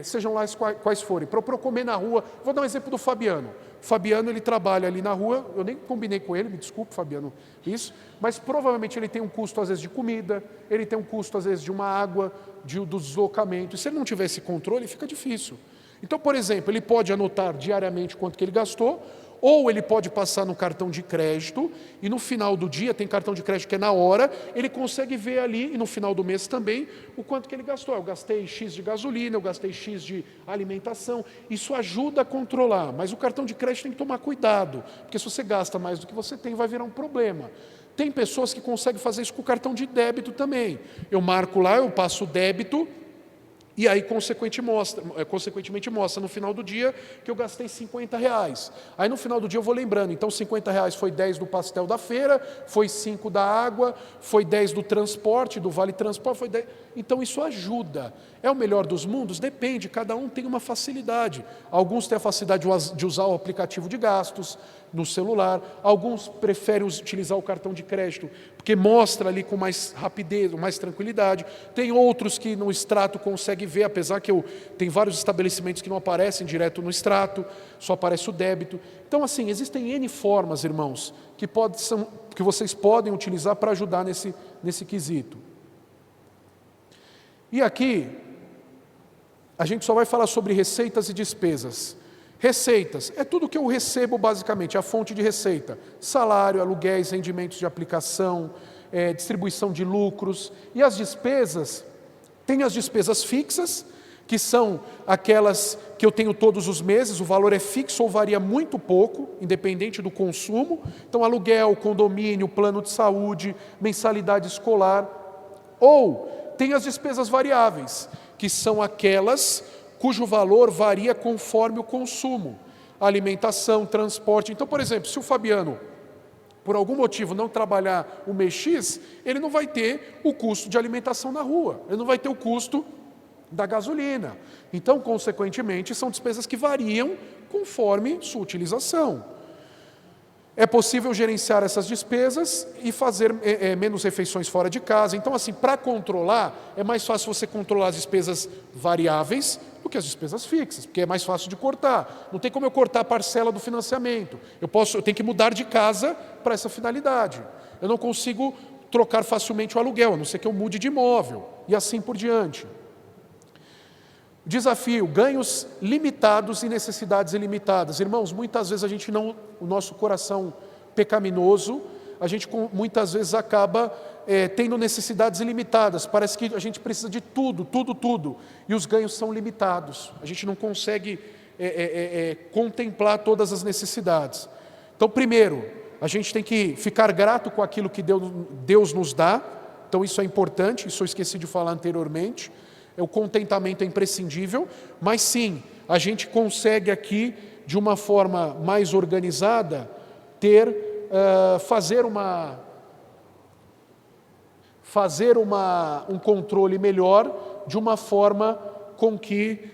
sejam lá quais forem. Para eu comer na rua, vou dar um exemplo do Fabiano. O Fabiano, ele trabalha ali na rua, eu nem combinei com ele, me desculpe, Fabiano, isso, mas provavelmente ele tem um custo, às vezes, de comida, ele tem um custo, às vezes, de uma água, do deslocamento, e se ele não tiver esse controle, fica difícil. Então, por exemplo, ele pode anotar diariamente quanto que ele gastou, ou ele pode passar no cartão de crédito, e no final do dia, tem cartão de crédito que é na hora, ele consegue ver ali, e no final do mês também, o quanto que ele gastou. Eu gastei X de gasolina, eu gastei X de alimentação, isso ajuda a controlar, mas o cartão de crédito tem que tomar cuidado, porque se você gasta mais do que você tem, vai virar um problema. Tem pessoas que conseguem fazer isso com o cartão de débito também. Eu marco lá, eu passo o débito, E aí, consequentemente mostra no final do dia que eu gastei R$ 50. Aí no final do dia eu vou lembrando, então R$ 50 foi 10 do pastel da feira, foi 5 da água, foi 10 do transporte, do vale transporte, foi 10. Então isso ajuda. É o melhor dos mundos? Depende, cada um tem uma facilidade. Alguns têm a facilidade de usar o aplicativo de gastos no celular, alguns preferem utilizar o cartão de crédito, porque mostra ali com mais rapidez, com mais tranquilidade. Tem outros que no extrato consegue ver, apesar que tem vários estabelecimentos que não aparecem direto no extrato, só aparece o débito. Então, assim, existem N formas, irmãos, que vocês podem utilizar para ajudar nesse quesito. E aqui, a gente só vai falar sobre receitas e despesas. Receitas, é tudo que eu recebo basicamente, a fonte de receita. Salário, aluguéis, rendimentos de aplicação, distribuição de lucros. E as despesas, tem as despesas fixas, que são aquelas que eu tenho todos os meses, o valor é fixo ou varia muito pouco, independente do consumo. Então, aluguel, condomínio, plano de saúde, mensalidade escolar. Ou tem as despesas variáveis, que são aquelas cujo valor varia conforme o consumo, alimentação, transporte. Então, por exemplo, se o Fabiano, por algum motivo, não trabalhar o mês X, ele não vai ter o custo de alimentação na rua, ele não vai ter o custo da gasolina. Então, consequentemente, são despesas que variam conforme sua utilização. É possível gerenciar essas despesas e fazer menos refeições fora de casa. Então, assim, para controlar, é mais fácil você controlar as despesas variáveis do que as despesas fixas, porque é mais fácil de cortar. Não tem como eu cortar a parcela do financiamento. Eu tenho que mudar de casa para essa finalidade. Eu não consigo trocar facilmente o aluguel, a não ser que eu mude de imóvel, e assim por diante. Desafio, ganhos limitados e necessidades ilimitadas. Irmãos, muitas vezes o nosso coração pecaminoso, a gente muitas vezes acaba tendo necessidades ilimitadas. Parece que a gente precisa de tudo, e os ganhos são limitados. A gente não consegue contemplar todas as necessidades. Então, primeiro, a gente tem que ficar grato com aquilo que Deus nos dá. Então, isso é importante, isso eu esqueci de falar anteriormente. O contentamento é imprescindível, mas sim, a gente consegue aqui, de uma forma mais organizada, fazer um controle melhor, de uma forma com que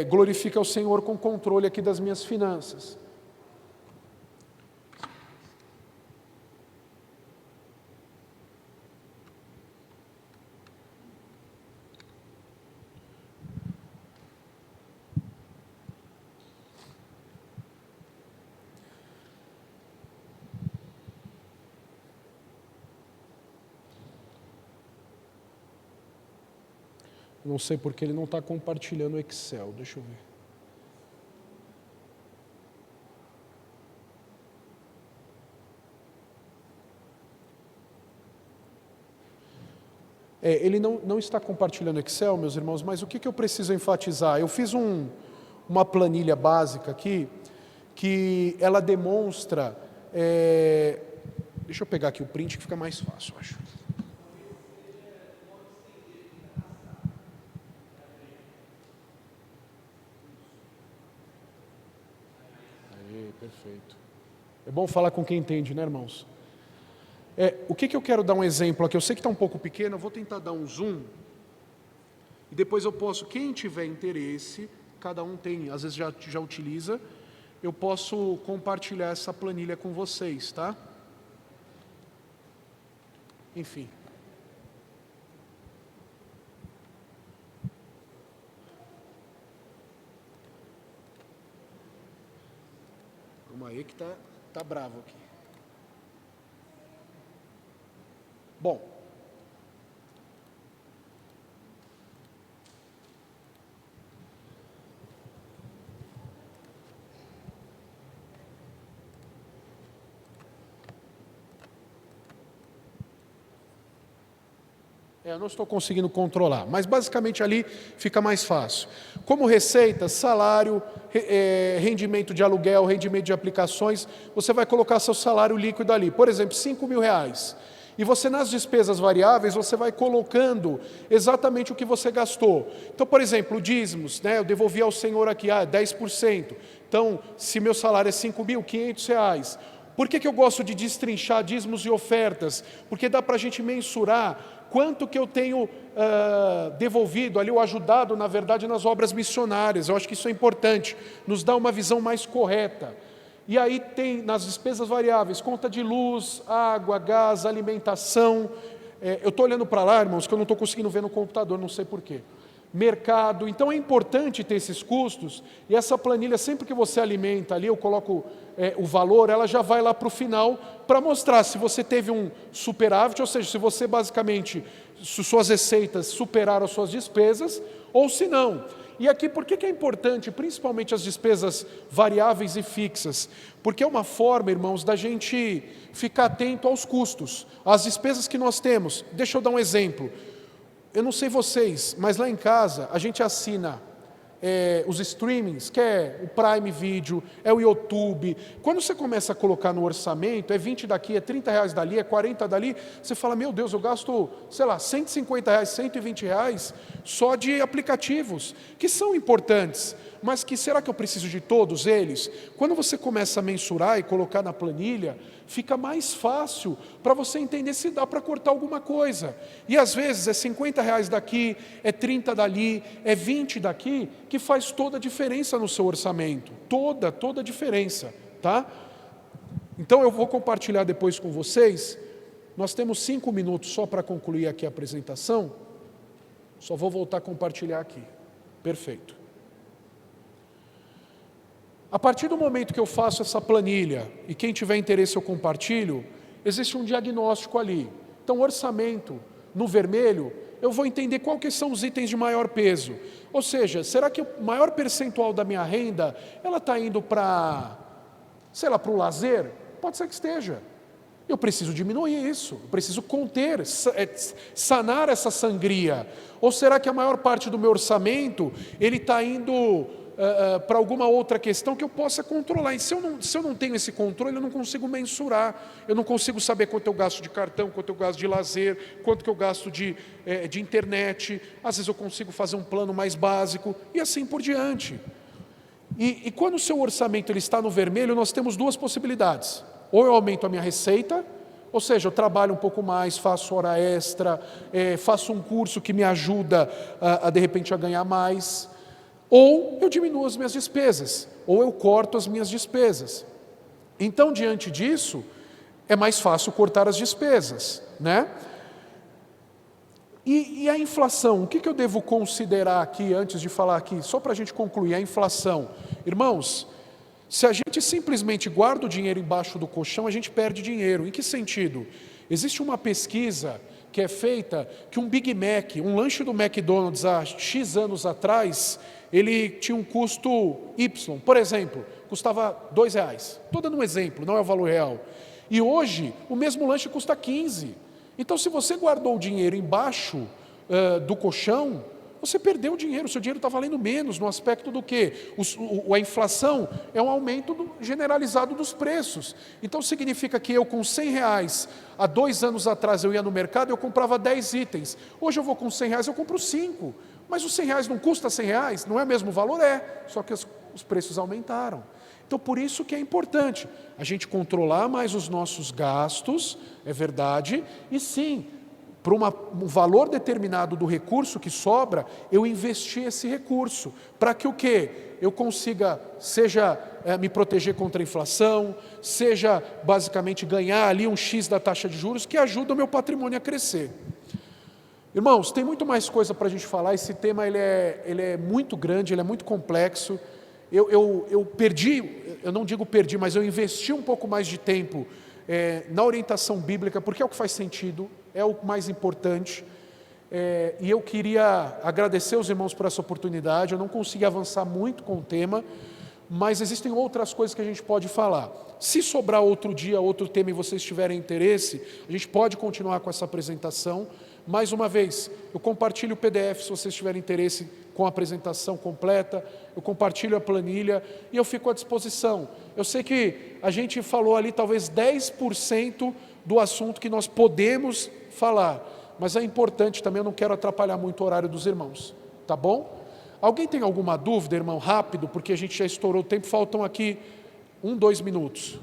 glorifique ao Senhor com o controle aqui das minhas finanças. Não sei porque ele não está compartilhando o Excel. Deixa eu ver. Ele não está compartilhando o Excel, meus irmãos, mas o que eu preciso enfatizar? Eu fiz uma planilha básica aqui, que ela demonstra... deixa eu pegar aqui o print que fica mais fácil, acho. Perfeito. É bom falar com quem entende, né, irmãos? O que eu quero dar um exemplo aqui? Eu sei que está um pouco pequeno, eu vou tentar dar um zoom. E depois quem tiver interesse, cada um tem, às vezes já utiliza, eu posso compartilhar essa planilha com vocês, tá? Enfim. Calma aí que tá bravo aqui. Bom. Eu não estou conseguindo controlar, mas basicamente ali fica mais fácil. Como receita, salário, rendimento de aluguel, rendimento de aplicações, você vai colocar seu salário líquido ali. Por exemplo, R$5.000. E você, nas despesas variáveis, você vai colocando exatamente o que você gastou. Então, por exemplo, dízimos, né? Eu devolvi ao Senhor aqui 10%. Então, se meu salário é R$5.500, por que eu gosto de destrinchar dízimos e ofertas? Porque dá para a gente mensurar quanto que eu tenho devolvido ali, ou ajudado, na verdade, nas obras missionárias. Eu acho que isso é importante, nos dá uma visão mais correta. E aí tem, nas despesas variáveis, conta de luz, água, gás, alimentação. Eu estou olhando para lá, irmãos, que eu não estou conseguindo ver no computador, não sei porquê. Mercado, então é importante ter esses custos, e essa planilha, sempre que você alimenta ali, eu coloco o valor, ela já vai lá para o final, para mostrar se você teve um superávit, ou seja, se você basicamente, se suas receitas superaram as suas despesas, ou se não. E aqui, por que é importante, principalmente as despesas variáveis e fixas? Porque é uma forma, irmãos, da gente ficar atento aos custos, às despesas que nós temos. Deixa eu dar um exemplo. Eu não sei vocês, mas lá em casa a gente assina os streamings, que é o Prime Video, é o YouTube. Quando você começa a colocar no orçamento, é 20 daqui, é 30 reais dali, é 40 dali, você fala, meu Deus, eu gasto, sei lá, 150 reais, 120 reais só de aplicativos, que são importantes, mas que será que eu preciso de todos eles? Quando você começa a mensurar e colocar na planilha, fica mais fácil para você entender se dá para cortar alguma coisa. E às vezes é 50 reais daqui, é 30 dali, é 20 daqui, que faz toda a diferença no seu orçamento. Toda a diferença, tá? Então eu vou compartilhar depois com vocês. Nós temos 5 minutos só para concluir aqui a apresentação. Só vou voltar a compartilhar aqui. Perfeito. A partir do momento que eu faço essa planilha, e quem tiver interesse eu compartilho, existe um diagnóstico ali. Então, orçamento no vermelho, eu vou entender qual que são os itens de maior peso. Ou seja, será que o maior percentual da minha renda, ela está indo para, sei lá, para o lazer? Pode ser que esteja. Eu preciso diminuir isso, eu preciso conter, sanar essa sangria. Ou será que a maior parte do meu orçamento, ele está indo para alguma outra questão que eu possa controlar? E se eu não tenho esse controle, eu não consigo mensurar, eu não consigo saber quanto eu gasto de cartão, quanto eu gasto de lazer, quanto que eu gasto de internet. Às vezes eu consigo fazer um plano mais básico, e assim por diante. E quando o seu orçamento ele está no vermelho, nós temos duas possibilidades. Ou eu aumento a minha receita, ou seja, eu trabalho um pouco mais, faço hora extra, faço um curso que me ajuda de repente a ganhar mais, ou eu diminuo as minhas despesas, ou eu corto as minhas despesas. Então, diante disso, é mais fácil cortar as despesas, né? E a inflação, o que eu devo considerar aqui, antes de falar aqui, só para a gente concluir, a inflação. Irmãos, se a gente simplesmente guarda o dinheiro embaixo do colchão, a gente perde dinheiro. Em que sentido? Existe uma pesquisa que é feita que um Big Mac, um lanche do McDonald's há X anos atrás, ele tinha um custo Y. Por exemplo, custava R$2. Estou dando um exemplo, não é o valor real. E hoje, o mesmo lanche custa 15. Então, se você guardou o dinheiro embaixo do colchão, você perdeu o dinheiro, o seu dinheiro está valendo menos no aspecto do que a inflação é um aumento generalizado dos preços. Então significa que eu com R$100, há 2 anos atrás eu ia no mercado e eu comprava 10 itens. Hoje eu vou com R$100, eu compro 5. Mas os R$100 não custa R$100? Não é o mesmo valor? É, só que os preços aumentaram. Então por isso que é importante a gente controlar mais os nossos gastos, é verdade, e sim, para um valor determinado do recurso que sobra, eu investir esse recurso, para que o quê? Eu consiga, seja me proteger contra a inflação, seja basicamente ganhar ali um X da taxa de juros, que ajuda o meu patrimônio a crescer. Irmãos, tem muito mais coisa para a gente falar, esse tema ele é muito grande, ele é muito complexo. Eu perdi, eu não digo perdi, mas eu investi um pouco mais de tempo na orientação bíblica, porque é o que faz sentido, é o mais importante, e eu queria agradecer os irmãos por essa oportunidade. Eu não consegui avançar muito com o tema, mas existem outras coisas que a gente pode falar. Se sobrar outro dia, outro tema e vocês tiverem interesse, a gente pode continuar com essa apresentação, Mais uma vez, eu compartilho o PDF se vocês tiverem interesse com a apresentação completa, eu compartilho a planilha e eu fico à disposição. Eu sei que a gente falou ali talvez 10% do assunto que nós podemos falar, mas é importante também, eu não quero atrapalhar muito o horário dos irmãos, tá bom? Alguém tem alguma dúvida, irmão? Rápido, porque a gente já estourou o tempo, faltam aqui 2 minutos.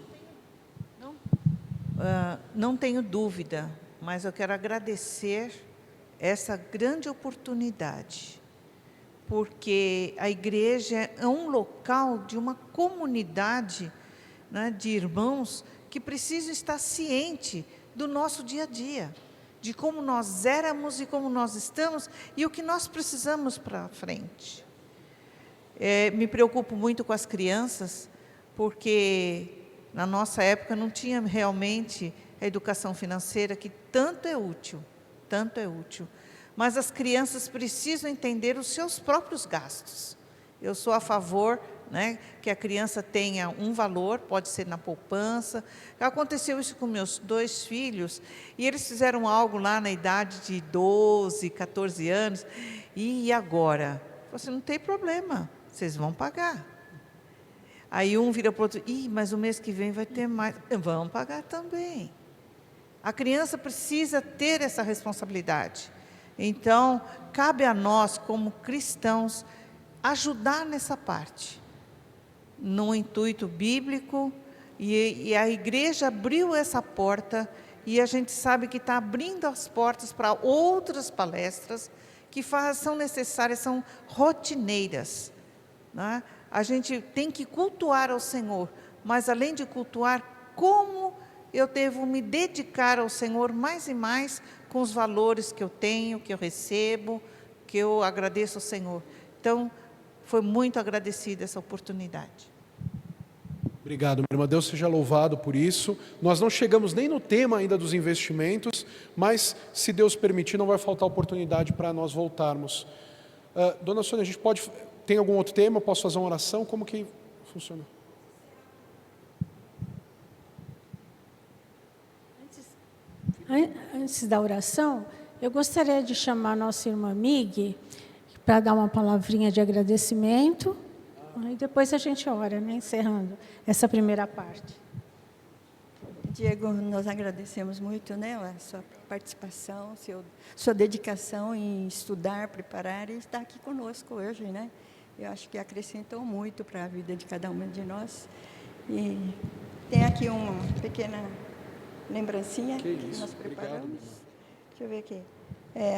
Não tenho dúvida, mas eu quero agradecer essa grande oportunidade, porque a igreja é um local de uma comunidade, né, de irmãos que precisam estar ciente do nosso dia a dia, de como nós éramos e como nós estamos e o que nós precisamos para frente. Me preocupo muito com as crianças, porque na nossa época não tinha realmente a educação financeira, que tanto é útil, mas as crianças precisam entender os seus próprios gastos. Eu sou a favor, né, que a criança tenha um valor, pode ser na poupança. Aconteceu isso com meus 2 filhos, e eles fizeram algo lá na idade de 12, 14 anos, e agora? Você não tem problema, vocês vão pagar. Aí um vira para o outro, mas o mês que vem vai ter mais. Vão pagar também. A criança precisa ter essa responsabilidade. Então, cabe a nós, como cristãos, ajudar nessa parte, no intuito bíblico, e a igreja abriu essa porta, e a gente sabe que está abrindo as portas para outras palestras, que são necessárias, são rotineiras, né? A gente tem que cultuar ao Senhor, mas além de cultuar, como eu devo me dedicar ao Senhor mais e mais, com os valores que eu tenho, que eu recebo, que eu agradeço ao Senhor. Então, foi muito agradecida essa oportunidade. Obrigado, minha irmã. Deus seja louvado por isso. Nós não chegamos nem no tema ainda dos investimentos, mas, se Deus permitir, não vai faltar oportunidade para nós voltarmos. Dona Sônia, a gente pode... Tem algum outro tema? Posso fazer uma oração? Como que funciona? Antes da oração, eu gostaria de chamar a nossa irmã Mig para dar uma palavrinha de agradecimento, e depois a gente ora, né, encerrando essa primeira parte. Diego, nós agradecemos muito, né, a sua participação, sua dedicação em estudar, preparar e estar aqui conosco hoje, né? Eu acho que acrescentou muito para a vida de cada uma de nós. E tem aqui uma pequena lembrancinha que nós preparamos. Obrigado. Deixa eu ver aqui.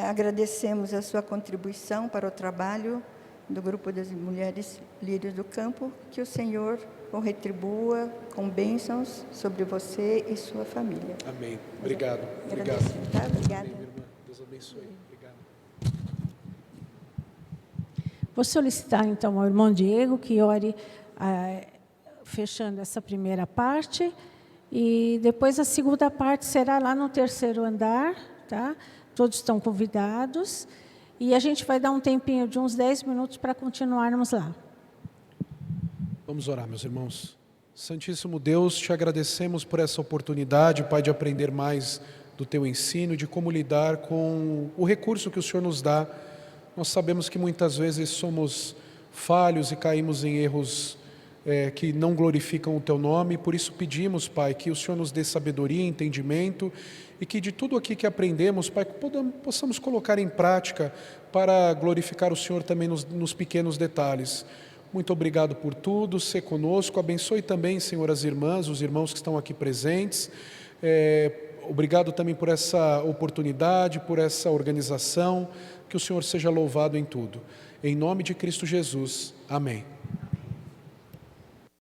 Agradecemos a sua contribuição para o trabalho do Grupo das Mulheres Lírios do Campo, que o Senhor o retribua com bênçãos sobre você e sua família. Amém. Obrigado. Agradecemos, tá? Obrigada. Amém, minha irmã. Deus abençoe. Obrigado. Vou solicitar, então, ao irmão Diego que ore, fechando essa primeira parte, e depois a segunda parte será lá no 3º andar, tá? Todos estão convidados, e a gente vai dar um tempinho de uns 10 minutos para continuarmos lá. Vamos orar, meus irmãos. Santíssimo Deus, te agradecemos por essa oportunidade, Pai, de aprender mais do teu ensino, de como lidar com o recurso que o Senhor nos dá. Nós sabemos que muitas vezes somos falhos e caímos em erros que não glorificam o teu nome, por isso pedimos, Pai, que o Senhor nos dê sabedoria e entendimento, e que de tudo aqui que aprendemos, Pai, possamos colocar em prática para glorificar o Senhor também nos pequenos detalhes. Muito obrigado por tudo, ser conosco, abençoe também, Senhor, as irmãs, os irmãos que estão aqui presentes. Obrigado também por essa oportunidade, por essa organização, que o Senhor seja louvado em tudo. Em nome de Cristo Jesus, amém.